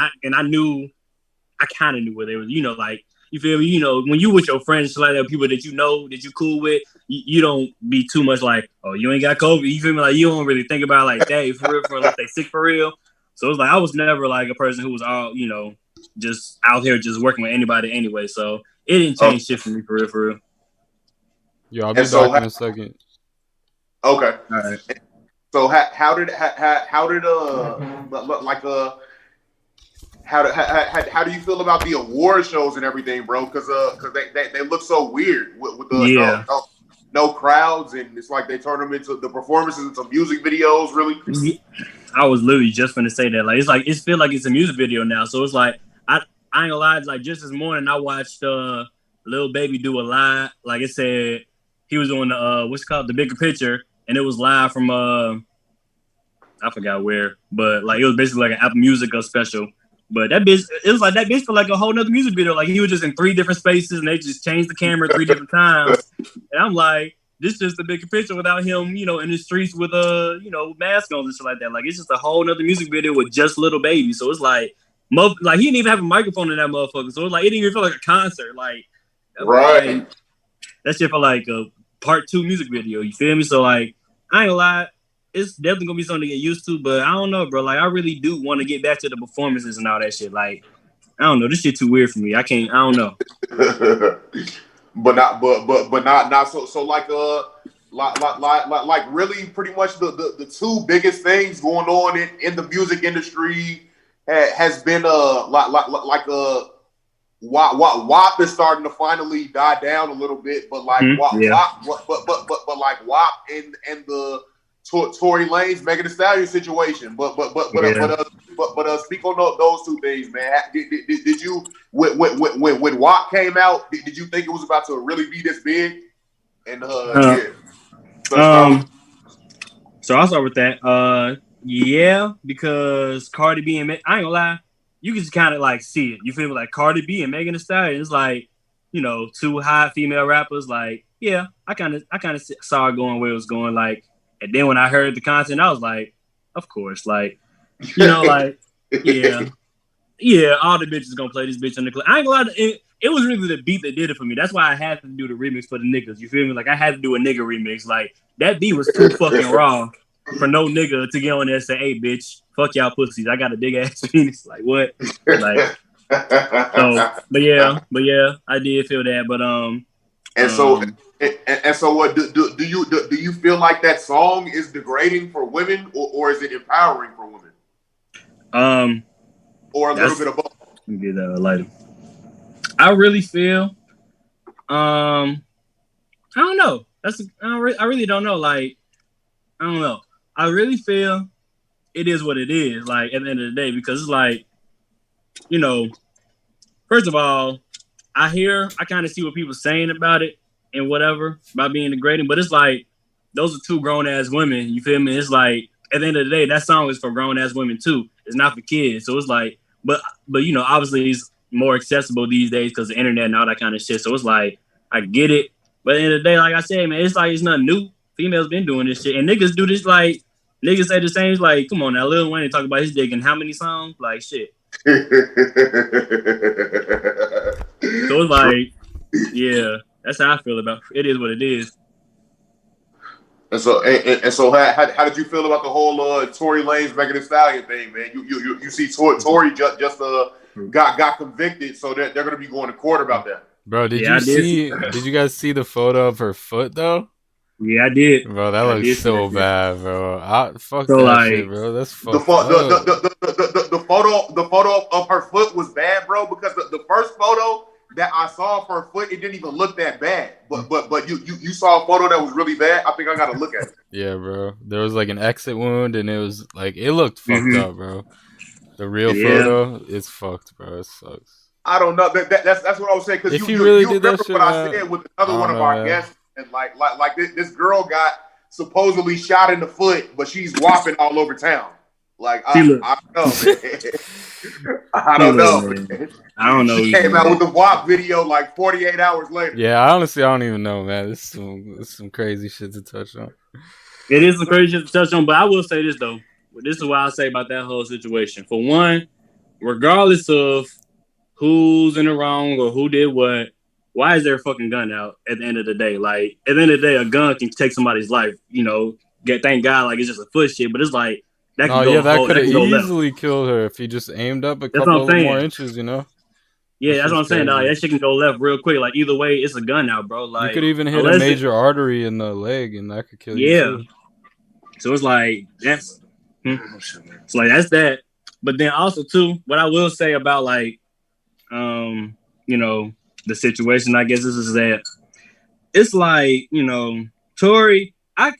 of knew where they were, like, you feel me? When you with your friends, like that, people that that you cool with, you don't be too much like, oh, you ain't got COVID. You feel me? Like you don't really think about it like that for real, unless they sick for real. So it's like I was never like a person who was all, just out here just working with anybody anyway. So it didn't change shit for me for real. Yo, I'll be back in a second. Okay. All right. So how do you feel about the award shows and everything, bro? Because they look so weird with the no crowds, and it's like they turn them into the performances into music videos. Really, I was literally just gonna say that. Like it feels like it's a music video now. So it's like I ain't gonna lie. Like just this morning, I watched Lil Baby do a live. Like it said he was doing what's it called, The Bigger Picture, and it was live from I forgot where, but like it was basically like an Apple Music special. But it was like that bitch for like a whole nother music video. Like he was just in 3 different spaces and they just changed the camera 3 different times. And I'm like, this is just the bigger picture without him, in the streets with mask on and shit like that. Like it's just a whole nother music video with just Little Baby. So it's like he didn't even have a microphone in that motherfucker. So it's like it didn't even feel like a concert. Like right. Like, that shit felt like a part 2 music video. You feel me? So like I ain't gonna lie. It's definitely gonna be something to get used to, but I don't know, bro. Like, I really do want to get back to the performances and all that shit. Like, I don't know. This shit too weird for me. I don't know. but not so like really pretty much the 2 biggest things going on in the music industry has been WAP is starting to finally die down a little bit, but like WAP, but like WAP and the Tory Lanez, Megan Thee Stallion situation. But speak on those two things, man. Did you when WAP came out? Did you think it was about to really be this big? And So I'll start with that. Yeah, because Cardi B and I ain't gonna lie, you can just kind of like see it. You feel me? Like Cardi B and Megan Thee Stallion is like, you know, two high female rappers. Like, yeah, I kind of saw it going where it was going. Like, and then when I heard the content, I was like, of course, like, you know, like, yeah, all the bitches gonna play this bitch on the club. I ain't gonna lie, it was really the beat that did it for me. That's why I had to do the remix for the niggas. You feel me? Like I had to do a nigga remix. Like that beat was too fucking raw for no nigga to get on there and say, "Hey, bitch, fuck y'all pussies. I got a big ass penis." Like what? Like so, but yeah, I did feel that. But so what do you feel like that song is degrading for women or is it empowering for women? Or a little bit of both. Let me get a lighter. I really feel, I don't know. I really don't know. Like, I don't know. I really feel it is what it is. Like at the end of the day, because it's like, you know, first of all, I kind of see what people saying about it and whatever about being degrading, but it's like those are two grown ass women. You feel me? It's like at the end of the day, that song is for grown ass women too. It's not for kids. So it's like, but you know, obviously it's more accessible these days because the internet and all that kind of shit. So it's like, I get it. But at the end of the day, like I said, man, it's like it's nothing new. Females been doing this shit. And niggas do this like, niggas say the same. Like, come on now, Lil Wayne talk about his dick in how many songs? Like, shit. So it's like, yeah, that's how I feel about it. It is what it is. And so how did you feel about the whole Tory Lanez Megan Thee Stallion thing, man? You see Tory just got convicted, so they're going to be going to court about that. Bro, did you guys see the photo of her foot though? Yeah, I did. Bro, that looks so bad, bro. Fuck so that like, shit, bro. That's fucked up. The photo of her foot was bad, bro, because the first photo that I saw of her foot, it didn't even look that bad. But you saw a photo that was really bad. I think I gotta look at it. Yeah, bro. There was like an exit wound, and it was like it looked fucked up, bro. The real photo, it's fucked, bro. It sucks. I don't know. That's what I was saying. Because you really did remember that shit, what I said with another one of our guests, and like this girl got supposedly shot in the foot, but she's whopping all over town. Like I don't know, man. I don't know, man. I don't know. She came out with the WAP video like 48 hours later. Yeah, honestly, I don't even know, man. This is some crazy shit to touch on. It is some crazy shit to touch on, but I will say this though. This is what I'll say about that whole situation. For one, regardless of who's in the wrong or who did what, why is there a fucking gun out at the end of the day? Like, at the end of the day, a gun can take somebody's life. You know, thank God, like, it's just a foot shit, but it's like, that could have easily killed her if he just aimed up a couple of more inches, you know? Yeah, that's what I'm saying, dog. That shit can go left real quick. Like, either way, it's a gun out, bro. Like, you could even hit a major artery in the leg, and that could kill you. Yeah. So it's like, that's that. But then also, too, what I will say about, like, you know, the situation, I guess this is that it's like, you know, Tory, I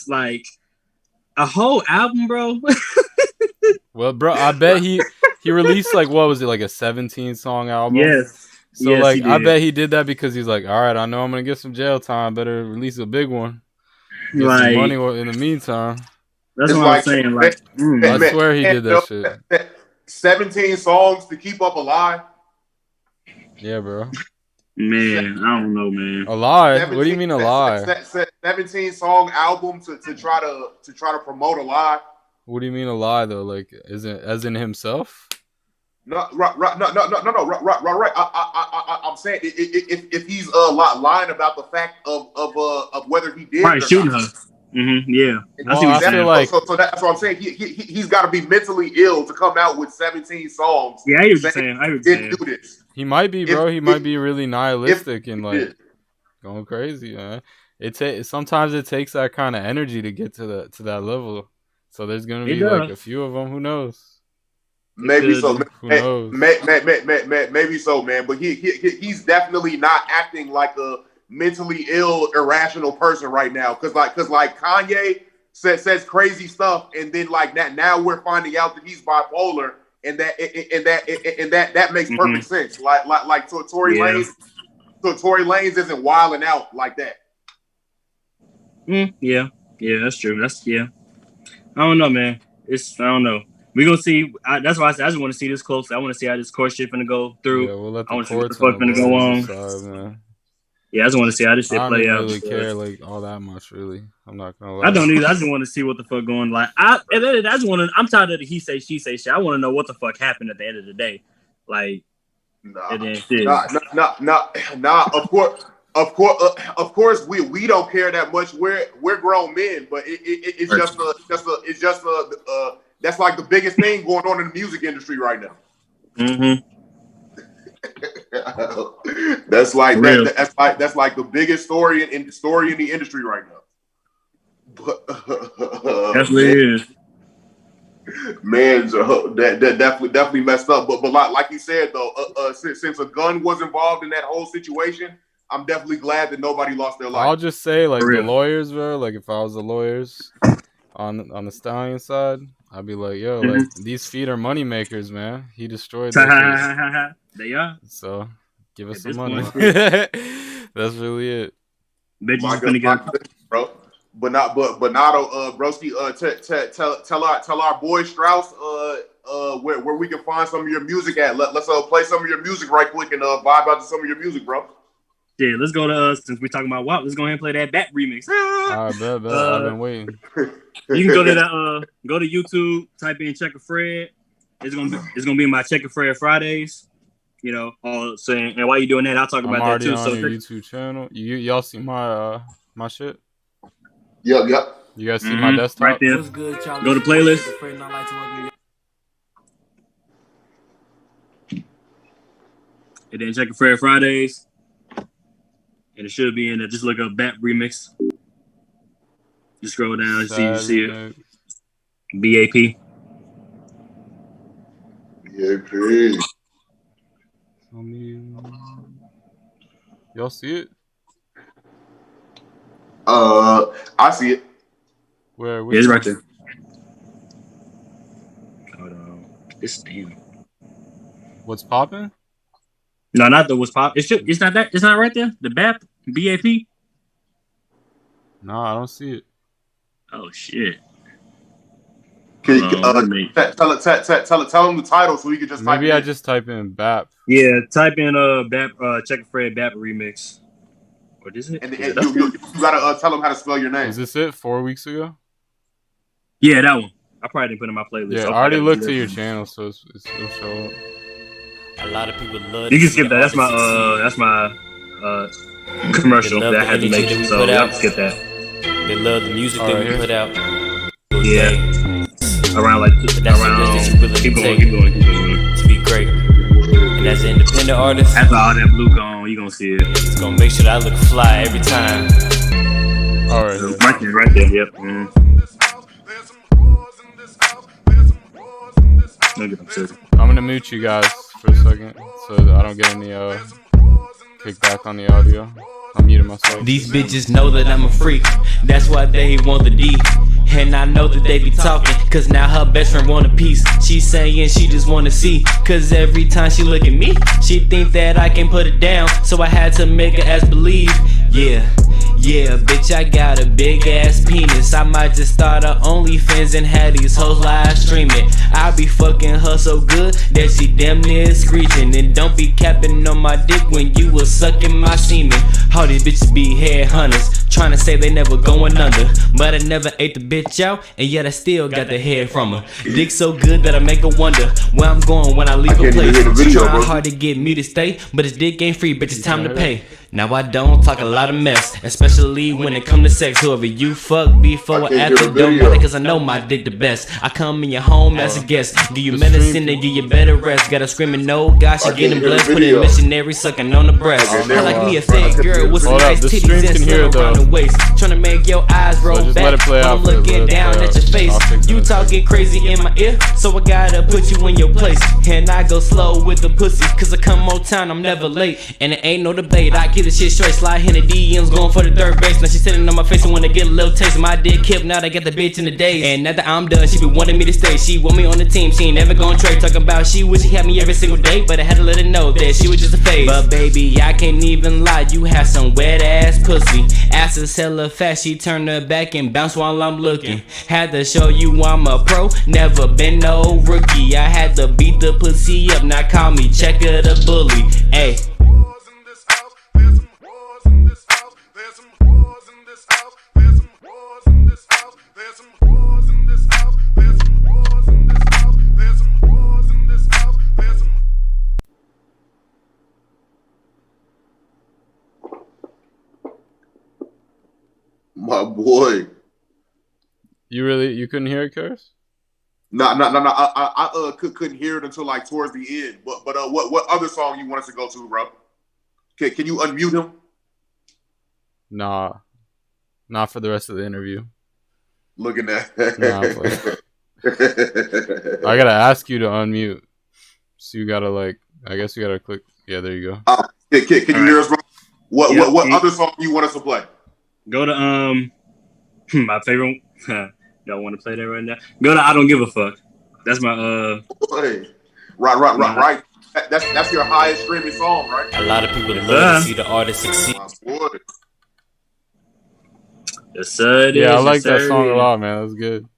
like a whole album, bro. Well, bro, I bet he released like, what was it, like a 17-song album? Yes. So like, I bet he did that because he's like, all right, I know I'm gonna get some jail time. Better release a big one. Get some money in the meantime. That's what I'm saying. Like, I swear he did that shit. 17 songs to keep up a lie. Yeah, bro. Man, I don't know, man. A lie? What do you mean a lie? 17-song album to try to promote a lie. What do you mean a lie though? Like, is it as in himself? No, right. I'm saying if he's lying about the fact of whether he did right shooting her. Mm-hmm. Yeah, I feel like so that's what I'm saying. He's got to be mentally ill to come out with 17 songs. Yeah, I hear what you're saying. I didn't do this. He might be, bro. He might be really nihilistic and like going crazy, man. Sometimes it takes that kind of energy to get to that level. So there's gonna be like a few of them. Who knows? Maybe so. Who knows? Maybe so, man. But he's definitely not acting like a mentally ill, irrational person right now. Cause like Kanye says crazy stuff, and then like that now we're finding out that he's bipolar, and that makes perfect sense. Like Tory Lanez, so Tory Lanez isn't wilding out like that. Yeah, that's true. I don't know, man. I don't know. We're gonna see. That's why I said I just want to see this closely. I want to see how this court shit finna go through. Yeah, we'll let the I want to see what the courts fuck finna go on. decide, man. Yeah, I just want to see how this shit play out. I don't really care like all that much, really. I'm not gonna lie. I don't either. I just want to see what the fuck going. Like, I'm tired of the he say she say shit. I want to know what the fuck happened at the end of the day. Like, Nah. Of course, we don't care that much. We're grown men, but it's just that's like the biggest thing going on in the music industry right now. That's like the biggest story in the industry right now. That's what it is. Man, that definitely messed up. But like you said though, since a gun was involved in that whole situation, I'm definitely glad that nobody lost their life. I'll just say, like, the lawyers, bro. Like, if I was the lawyers on the Stallion side, I'd be like, yo, like, these feet are money makers, man. He destroyed them. They are. So give us some money. That's really it. Bitches gonna get bro. But broski, tell our boy Strauss where we can find some of your music at. Let's play some of your music right quick and vibe out to some of your music, bro. Yeah, let's go to since we're talking about WAP, let's go ahead and play that Bat remix. All right, bet. I've been waiting. You can go to go to YouTube, type in Checker Fred. It's gonna be my Checker Fred Fridays. You know, and while you're doing that, I'll talk about that too. On your YouTube channel. Y'all see my shit? Yep. You guys see my desktop? Right there. Go to playlist. And then Checker Fred Fridays. And it should be in there. Just look up Bat Remix. Just scroll down and see it. BAP. BAP. Y'all see it? I see it. Where? Yeah, it's right there. Hold on. This damn. What's popping? No, not the what's pop. It's not that. It's not right there. The BAP. No, I don't see it. Oh shit. Tell him the title so we can just maybe I just type in BAP. Yeah, type in BAP Checker Fred BAP remix. What is it? And you gotta tell him how to spell your name. Is this it? 4 weeks ago? Yeah, that one. I probably didn't put it in my playlist. Yeah, I already looked at your channel, so it'll show up. A lot of people love. You can skip that. That's my commercial that I had to make. So y'all skip that. They love the music that we put out. Yeah. Around keep going. To be great. And as an independent artist, after all that blue gone, you gonna see it. It's gonna make sure that I look fly every time. All right, right there. Yep. I'm gonna mute you guys for a second so I don't get any kickback on the audio. I'm muting myself. These bitches know that I'm a freak. That's why they want the D. And I know that they be talking, cause now her best friend want a piece. She saying she just wanna see, cause every time she look at me, she think that I can put it down. So I had to make her ass believe. Yeah, bitch, I got a big ass penis. I might just start a OnlyFans and have these hoes live streaming. I be fucking her so good that she damn near screeching. And don't be capping on my dick when you was sucking my semen. All these bitches be headhunters, trying to say they never going under. But I never ate the bitch out, and yet I still got the head from her. Dick so good that I make her wonder where I'm going when I leave a place. She trying hard to get me to stay, but his dick ain't free, bitch, it's time to pay. Now I don't talk a lot of mess, especially when it come to sex. Whoever you fuck before or after, don't matter, cause I know my dick the best. I come in your home as a guest, give you medicine and give you better rest. Got a screaming no, gosh, she getting blessed. Put in missionary sucking on the breast. I like me a fake girl with some nice titties and can hear it though. the waist. Tryna make your eyes roll just back let it play when out I'm for a looking little down bit. at your face. You talking crazy in my ear, so I gotta put you in your place. And I go slow with the pussy, cause I come on time, I'm never late. And it ain't no debate, I get the shit straight. Slide in the DMs, going for the third base. Now she sitting on my face and wanna get a little taste of my dick kip. Now they got the bitch in the days. And now that I'm done, she be wanting me to stay. She want me on the team, she ain't never gonna trade. Talking about she wish she had me every single day, but I had to let her know that she was just a phase. But baby, I can't even lie, you have some wet ass pussy. Ass is hella fast, she turned her back and bounce while I'm looking. Had to show you I'm a pro, never been no rookie. I had to beat the pussy up, now call me Checker the bully. Ayy. My boy. You couldn't hear it, Curse? No. I couldn't hear it until like towards the end. But what other song you want us to go to, bro? Can you unmute him? Nah, not for the rest of the interview. Looking at. Nah, I gotta ask you to unmute. So you gotta I guess you gotta click. Yeah, there you go. Can you hear us, bro? What other song you want us to play? Go to my favorite. Don't want to play that right now. Go to I Don't Give a Fuck. That's my Right. That's your highest streaming song, right? A lot of people love to see the artist succeed. Yes, sir. Yeah, I like that song a lot, man. That was good.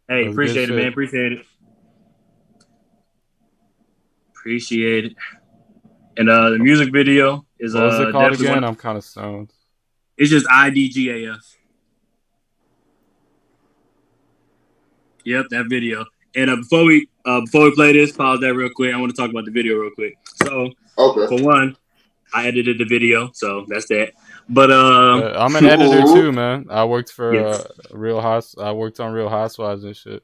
Hey, was appreciate good it, man. shit. Appreciate it. And the music video is What was it called again? I'm kind of stoned. It's just IDGAF. Yep, that video. And before we play this, pause that real quick. I want to talk about the video real quick. So, for one, I edited the video, so that's that. But I'm an editor too, man. I worked for I worked on Real Housewives and shit.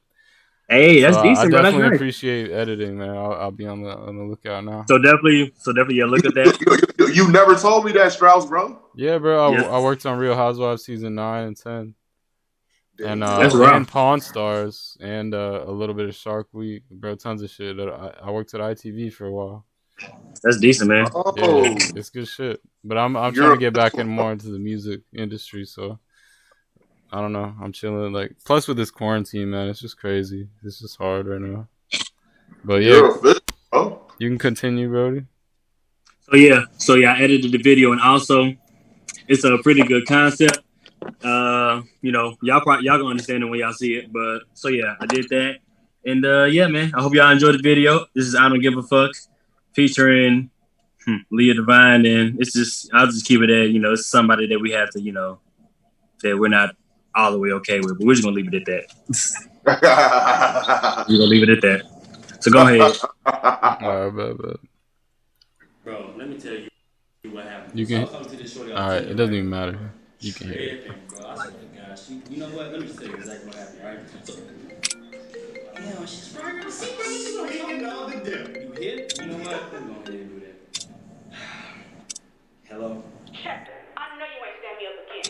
Hey, that's decent, I bro. definitely That's appreciate editing, man. I'll be on the lookout now. So definitely, yeah, look at that. You never told me that, Strauss, bro. Yeah, bro. I worked on Real Housewives season 9 and 10. And and Pawn Stars and a little bit of Shark Week, bro. Tons of shit. I worked at ITV for a while. That's decent, man. Yeah, it's good shit. But I'm trying to get back more into the music industry, so I don't know. I'm chilling. Plus with this quarantine, man, it's just crazy. It's just hard right now. But yeah, you can continue, Brody. So yeah, I edited the video, and also it's a pretty good concept. Y'all gonna understand it when y'all see it. But so yeah, I did that, and yeah, man, I hope y'all enjoyed the video. This is I Don't Give a Fuck, featuring Leah Divine, and I'll just keep it at it's somebody that we have to that we're not all the way okay with, but we're just gonna leave it at that. We're gonna leave it at that. So go ahead. All right, Bro, let me tell you what happened. You can. All right, it doesn't even matter. You can hear it. Bro, I swear to God, you know what? Let me just tell you exactly what happened, right? So, damn, she's right on the seat. She's gonna hit the other dip. You hit? You know what? I'm going ahead and do that. Hello? Check. I know you ain't stand me up again.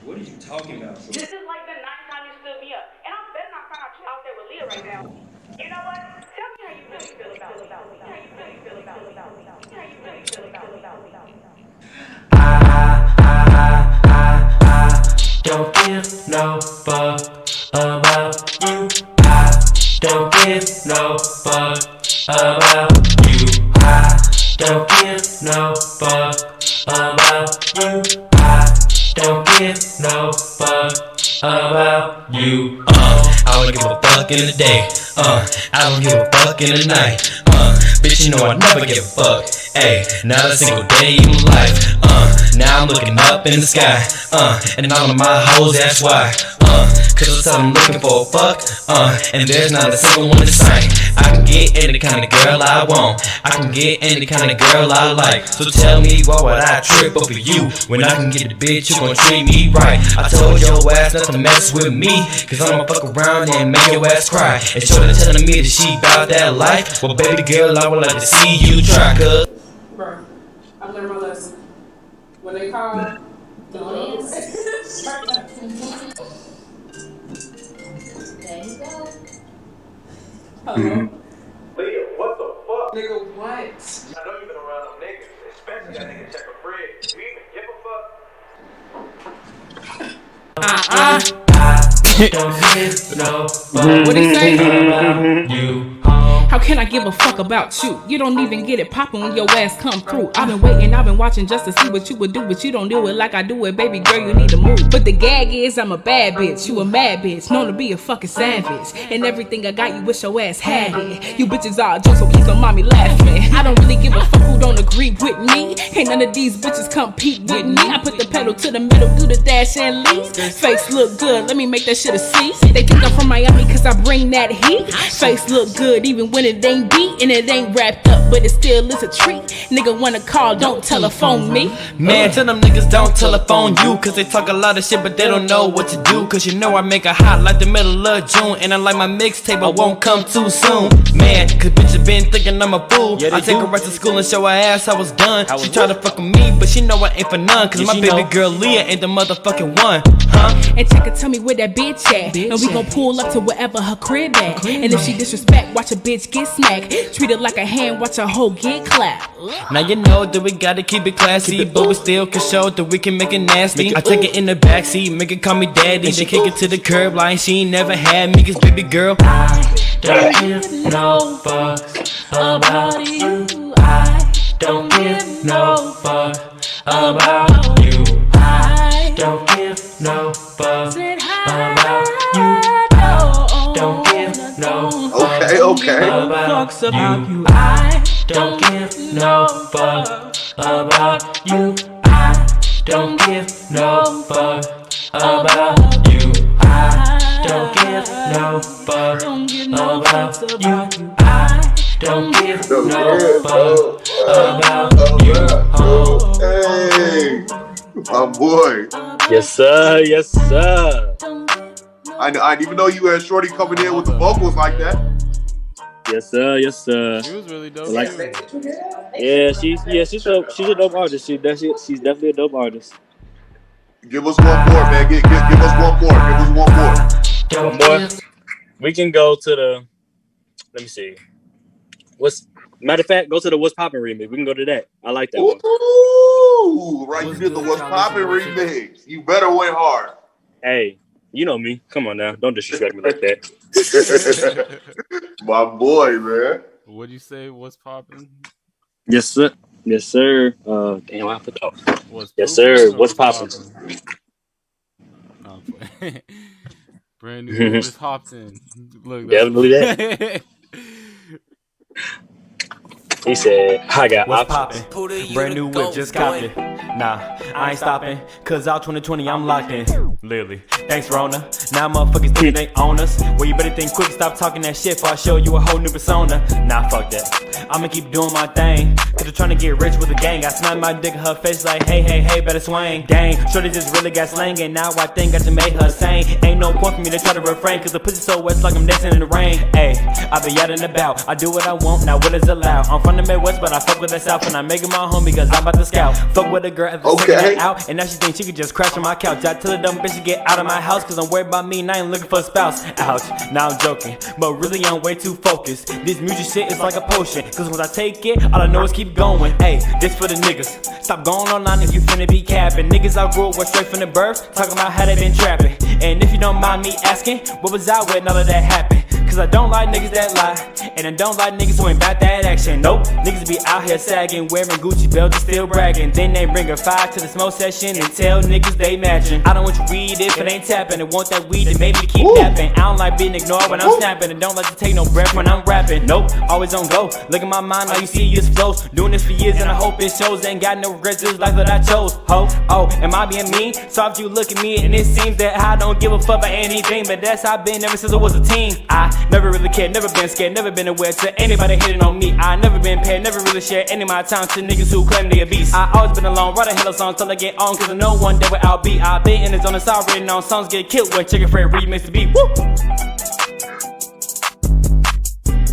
What are you talking about, bro? This is like the ninth time you stood me up. And I'm better not find out you out there with Leah right now. You know what? Tell me how you really feel about me. How you really feel about me. How you really feel about me. Don't give no fuck about you. I don't give no fuck about you. I don't give no fuck about you. I don't give no fuck about you. I don't give a fuck in the day. I don't give a fuck in the night. Bitch, you know I never give a fuck. Ayy, not a single day in my life. Now I'm looking up in the sky. And all of my hoes, that's why. Cause I'm looking for a fuck. And there's not a single one in sight. I can get any kind of girl I want. I can get any kind of girl I like. So tell me, why would I trip over you when I can get the bitch who gon' treat me right? I told your ass not to mess with me, cause I'ma fuck around and make your ass cry. And shorty telling me that she bout that life. Well, baby girl, I would like to see you try, cuz. Bro, I learned my lesson. When they call, Don't answer. There you go. Hello? Leah, what the fuck? Nigga, what? I know you've been around them niggas, especially that nigga Checker Fred. Do you even give a fuck? Don't give no fuck. What'd he say? About you. How can I give a fuck about you? You don't even get it poppin' when your ass come through. I've been waiting, I've been watching just to see what you would do, but you don't do it like I do it, baby girl, you need to move. But the gag is I'm a bad bitch, you a mad bitch, known to be a fucking savage. And everything I got, you wish your ass had it. You bitches are a joke, so please don't mind me laughing. I don't really give a fuck who don't agree with me. Ain't none of these bitches compete with me. I put the pedal to the metal, do the dash and lead. Face look good, let me make that shit a C. They think I'm from Miami cause I bring that heat. Face look good even when it ain't beat and it ain't wrapped up, but it still is a treat. Nigga wanna call, don't telephone me. Man, tell them niggas don't telephone you, cause they talk a lot of shit but they don't know what to do. Cause you know I make it hot like the middle of June, and I like my mixtape, I won't come too soon. Man, cause bitches been thinking I'm a fool. I take her right to school and show her ass I was done. She try to fuck with me, but she know I ain't for none. Cause my baby girl Leah ain't the motherfucking one, huh? And check her, tell me where that bitch at, and we gon' pull up to wherever her crib at. And if she disrespect, watch a bitch get smacked. Treat it like a hand, watch a hoe get clapped. Now you know that we gotta keep it classy, but we still can show that we can make it nasty. I take it in the backseat, make it call me daddy. Then kick it to the curb like she ain't never had me, cause baby girl, I don't give no fucks about you. I don't give no fucks about you. I don't give no fucks about you. I don't give no fucks about you. I don't give no fucks about you. I don't give no fucks about you. I don't give no fucks about you. I don't give no fucks about you. Hey, my boy. Yes, sir. Yes, sir. I didn't even know you had Shorty coming in with the vocals like that. Yes, sir. Yes, sir. She was really dope. Like, Too. yeah, she's a dope artist. She's definitely a dope artist. Give us one more, man. Give us one more. Give us one more. One more. We can go to the. Let me see. Matter of fact, go to the What's Poppin' remix. We can go to that. I like that one. Ooh, right. You did the What's Poppin' remix. You better went hard. Hey, you know me. Come on now. Don't disrespect me like that. My boy, man. What'd you say? What's poppin'? Yes, sir. Yes, sir. Damn, I forgot. Yes, poopin' sir. What's poppin'? Brand new just hopped in. Look, definitely that. He said, I got What's options. poppin'? Brand new whip, just copped it. Nah, I ain't stopping, cause out 2020 I'm locked in. Literally. Thanks, Rona. Now motherfuckers think they own us. Well, you better think quick, stop talking that shit before I show you a whole new persona. Nah, fuck that. I'ma keep doing my thing, cause I'm trying to get rich with a gang. I smack my dick in her face like, hey, hey, hey, better swing. Dang, shorty just really got slang, and now I think I just made her sing. Ain't no point for me to try to refrain, cause the pussy so wet like I'm dancing in the rain. Ayy, I be out and about, I do what I want, now what is allowed. I'm from the Midwest, but I fuck with the South, and I make it my homie, cause I'm about to scout. Fuck with a girl at the second out, and now she thinks she could just crash on my couch. I tell the dumb bitch to get out of my house, cause I'm worried about me and I ain't looking for a spouse. Ouch, now I'm joking, but really I'm way too focused. This music shit is like a potion, cause once I take it, all I know is keep going. Ayy, this for the niggas. Stop going online if you finna be capping. Niggas I grew up with straight from the birth, talking about how they been trapping. And if you don't mind me asking, what was I with, none of that happened. Cause I don't like niggas that lie, and I don't like niggas who ain't bout that action. Nope, niggas be out here sagging, wearing Gucci belts and still bragging. Then they bring a fire to the smoke session and tell niggas they matching. I don't want you weed if it ain't tapping, and want that weed that made me keep napping. I don't like being ignored when I'm snapping, and don't like to take no breath when I'm rapping. Nope, always on go. Look at my mind, all you see is flows. Doing this for years and I hope it shows. Ain't got no regrets, this life that I chose. Ho, oh, am I being mean? So if you look at me and it seems that I don't give a fuck about anything, but that's how I've been ever since I was a teen. I never really cared, never been scared, never been aware to anybody hitting on me. I never been paired, never really shared any of my time to niggas who claim they a beast. I always been alone, write a hella song till I get on, cause I know one day where I'll be. I've been in the zone, it's already known. Songs get killed when Chicken Fred remix the beat. Woo!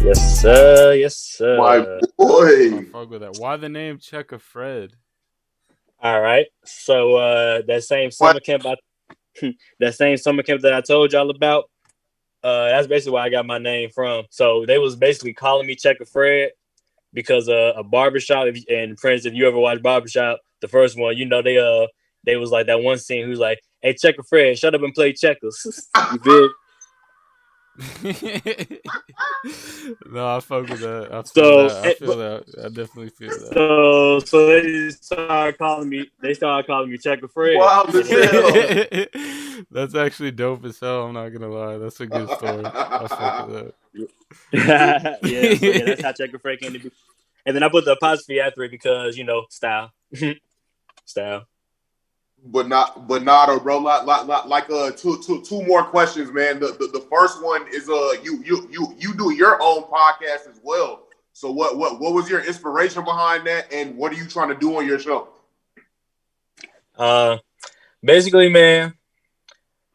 Yes, sir. Yes, sir. My boy. I fuck with that. Why the name Checker Fred? All right. So that same summer camp, that same summer camp that I told y'all about, that's basically where I got my name from. So they was basically calling me Checker Fred because a barbershop. And friends, if you ever watch Barbershop, the first one, they was like that one scene who's like, "Hey, Checker Fred, shut up and play checkers." You feel? No, I fuck with that. I feel So, that. I feel that. I definitely feel that. So they started calling me. They started calling me Checker Fred. Wow, That's actually dope as hell. I'm not gonna lie. That's a good story. I fuck with that. Yeah, that's how Checker Fred came to be. And then I put the apostrophe after it because style, style. But not, bro. Like two more questions, man. The first one is you do your own podcast as well. So what was your inspiration behind that, and what are you trying to do on your show? Basically, man,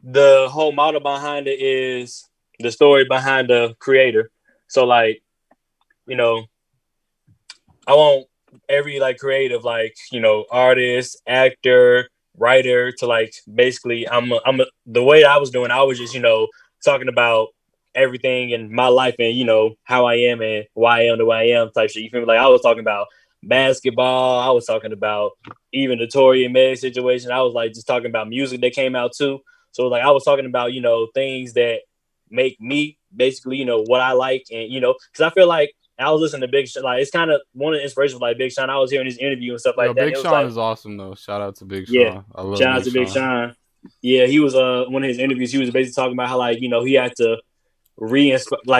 the whole model behind it is the story behind the creator. So like, I want every creative artist, actor, writer to basically the way I was doing, I was just talking about everything in my life and how I am and why I am the way I am type shit. You feel me? Like I was talking about basketball, I was talking about even the Tory and Meg situation. I was just talking about music that came out too. So I was talking about things that make me basically what I like, and because I feel like I was listening to Big Sean. It's kind of one of the inspirations Big Sean. I was hearing his interview and stuff like that. Big Sean is awesome though. Shout out to Big Sean. Yeah, I love shout out to Big Sean. Yeah, he was one of his interviews. He was basically talking about how he had to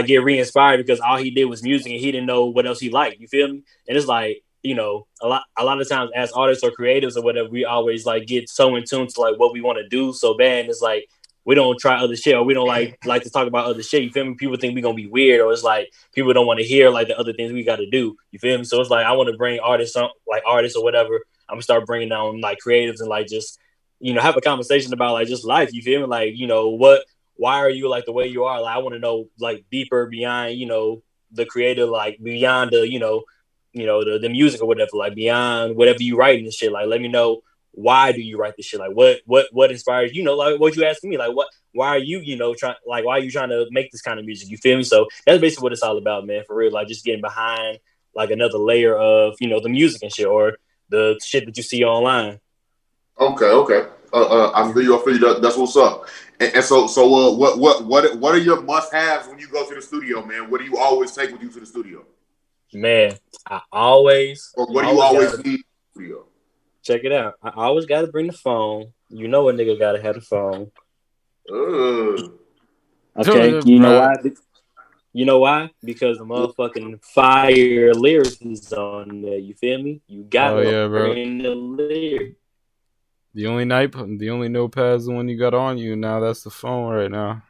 get re-inspired because all he did was music and he didn't know what else he liked. You feel me? And it's a lot of times as artists or creatives or whatever, we always get so in tune to what we want to do so bad. And it's we don't try other shit, or we don't like to talk about other shit. You feel me? People think we're gonna be weird, or it's people don't want to hear the other things we got to do. You feel me? So it's I want to bring artists or whatever. I'm gonna start bringing down creatives and just have a conversation about just life. You feel me? Why are you the way you are? I want to know deeper beyond the creative, beyond the music or whatever, beyond whatever you write and shit. Let me know. Why do you write this shit? What inspires you? What you asking me? Why are you trying why are you trying to make this kind of music? You feel me? So that's basically what it's all about, man. For real, just getting behind another layer of the music and shit, or the shit that you see online. Okay. I feel you. That's what's up. And so what are your must-haves when you go to the studio, man? What do you always take with you to the studio? Man, I always. Or what do you always need in the studio? Check it out. I always got to bring the phone. A nigga got to have the phone. Okay, you know why? You know why? Because the motherfucking fire lyrics is on there. You feel me? You got to bring the lyrics. The only notepad is the one you got on you. Now that's the phone right now.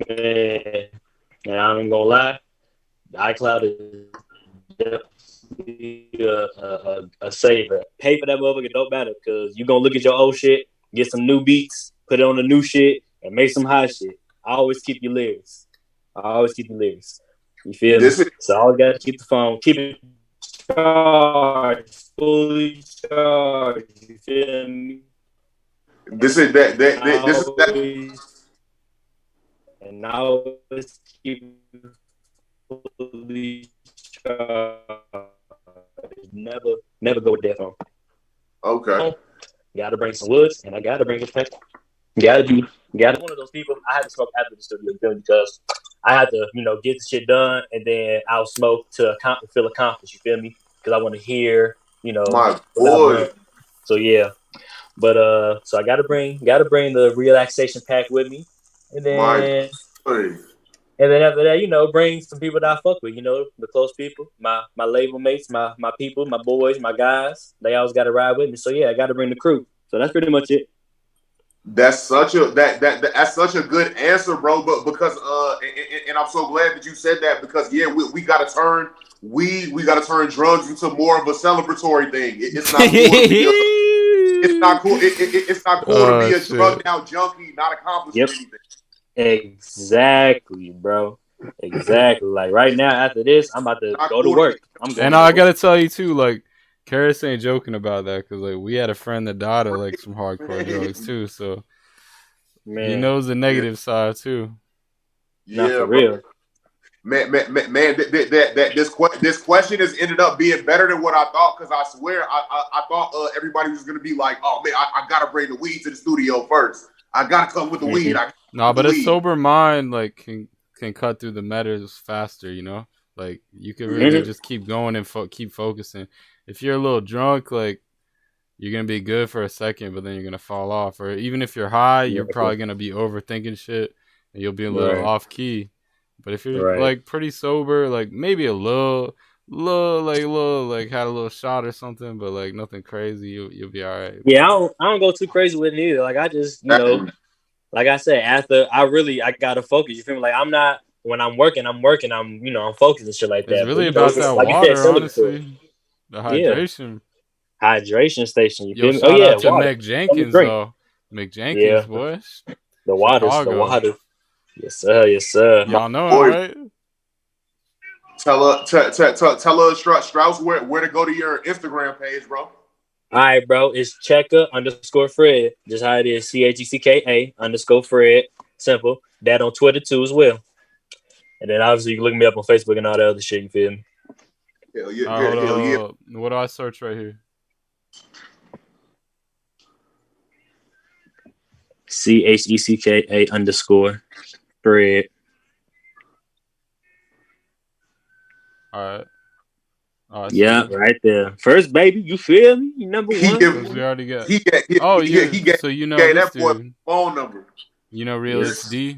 Man, and I'm not gonna lie, iCloud is definitely a saver. Pay for that motherfucker, don't matter, because you gonna look at your old shit, get some new beats, put it on the new shit, and make some hot shit. I always keep your lyrics. You feel me? So I always gotta keep the phone, keep it charged, fully charged. You feel me? This is that. And I always keep it fully charged. Never go with that phone. Okay. Gotta bring some woods, and I gotta bring a pack. Gotta one of those people. I had to smoke after the studio because I had to, get the shit done, and then I'll smoke to feel accomplished. You feel me? Because I want to hear, my boy. So yeah, but so I gotta bring the relaxation pack with me, and then after that, bring some people that I fuck with, the close people, my label mates, my people, my boys, my guys. They always got to ride with me. So yeah, I got to bring the crew. So that's pretty much it. That's such a that's such a good answer, bro. But because and I'm so glad that you said that, because we gotta turn drugs into more of a celebratory thing. It's not cool. It's not cool to be a drugged out junkie, not accomplishing anything. Exactly, bro. Exactly. Right now, after this, I'm about to go to work. I gotta tell you too, Karis ain't joking about that because like we had a friend that died of like some hardcore drugs too, so he knows the negative side too. Not Yeah, for bro. real. Man, this question has ended up being better than what I thought, because I swear I thought everybody was gonna be like, oh man, I gotta bring the weed to the studio first. I gotta come with the weed. But a sober mind like can cut through the matters faster, you know. Like you can really just keep going and keep focusing. If you're a little drunk, like you're gonna be good for a second, but then you're gonna fall off. Or even if you're high, you're probably gonna be overthinking shit, and you'll be a little off key. But if you're like pretty sober, like maybe a little like had a little shot or something, but like nothing crazy, you'll be all right. Yeah, I don't go too crazy with it either. Like I just, like I said, after I gotta focus. You feel me? Like I'm not, when I'm working, I'm focused and shit like that. It's really about that like water, honestly. The hydration. Hydration station. You feel me? Shout out to Mick Jenkins though. Mick Jenkins, boy. The water. Yes, sir. Y'all know it, right? Tell us, Strauss, where to go to your Instagram page, bro. All right, bro. It's Checka_Fred. Just how it is. CHECKA_Fred. Simple. That on Twitter too as well. And then obviously you can look me up on Facebook and all that other shit. You feel me? Hell yeah. What do I search right here? CHECKA_Fred. All right. Yeah, right there. First, baby, you feel me? You number one. We already got. So you know this that dude. Phone number. You know Real It's D.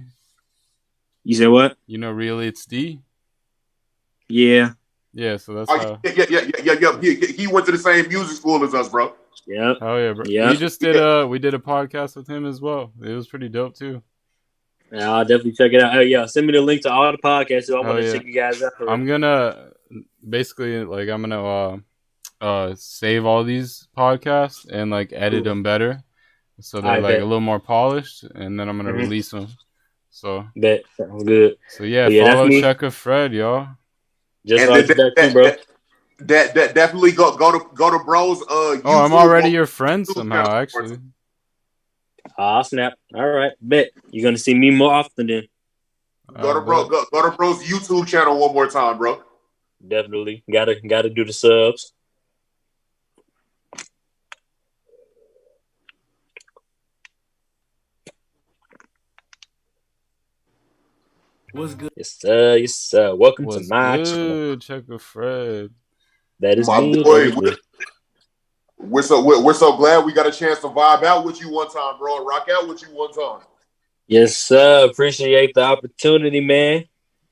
You said what? You know Real It's D. Yeah. Yeah. So that's how. Yeah. He went to the same music school as us, bro. Yeah. Oh yeah, bro. Yeah. We just did we did a podcast with him as well. It was pretty dope too. Yeah, I'll definitely check it out. Yeah, send me the link to all the podcasts. So I want to check you guys out. I'm gonna basically save all these podcasts and like edit them better, so they're like a little more polished, and then I'm gonna release them. So that sounds good. So follow Checka Fred, y'all. Just like that too, bro. That definitely go to bro's. YouTube. I'm already your friend somehow, actually. Snap! All right, bet you're gonna see me more often then. Go to bro's YouTube channel one more time, bro. Definitely gotta do the subs. What's good? Yes, sir. Welcome to my channel. Checka Fred. That is my me. boy. We're so glad we got a chance to vibe out with you one time, bro, and rock out with you one time. Yes, sir. Appreciate the opportunity, man.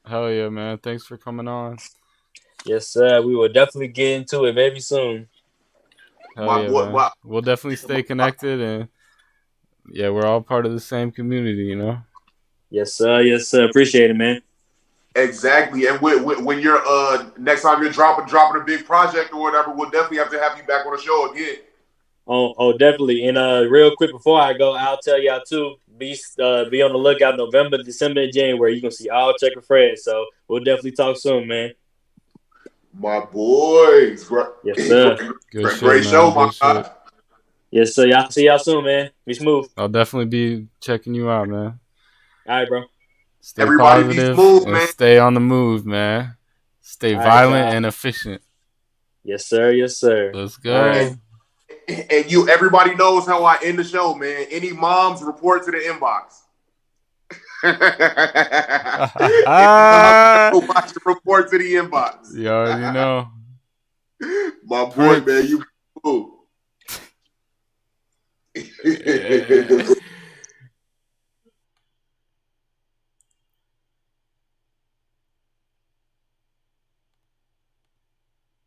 Hell yeah, man. Thanks for coming on. Yes, sir. We will definitely get into it very soon. We'll definitely stay connected, and we're all part of the same community, you know? Yes, sir. Yes, sir. Appreciate it, man. Exactly. And when you're next time you're dropping a big project or whatever, we'll definitely have to have you back on the show again. Oh, definitely. And real quick before I go, I'll tell y'all too. Be on the lookout November, December, and January. You can see all Checka Fred. So we'll definitely talk soon, man. My boys. Yes, sir. Great show, my guy. Yes, sir. Y'all see y'all soon, man. Be smooth. I'll definitely be checking you out, man. All right, bro. Stay positive and stay on the move, man. Stay violent and efficient. Yes, sir. Yes, sir. Let's go. And everybody knows how I end the show, man. Any moms, report to the inbox. Report to the inbox. You already know. My boy, man, you cool.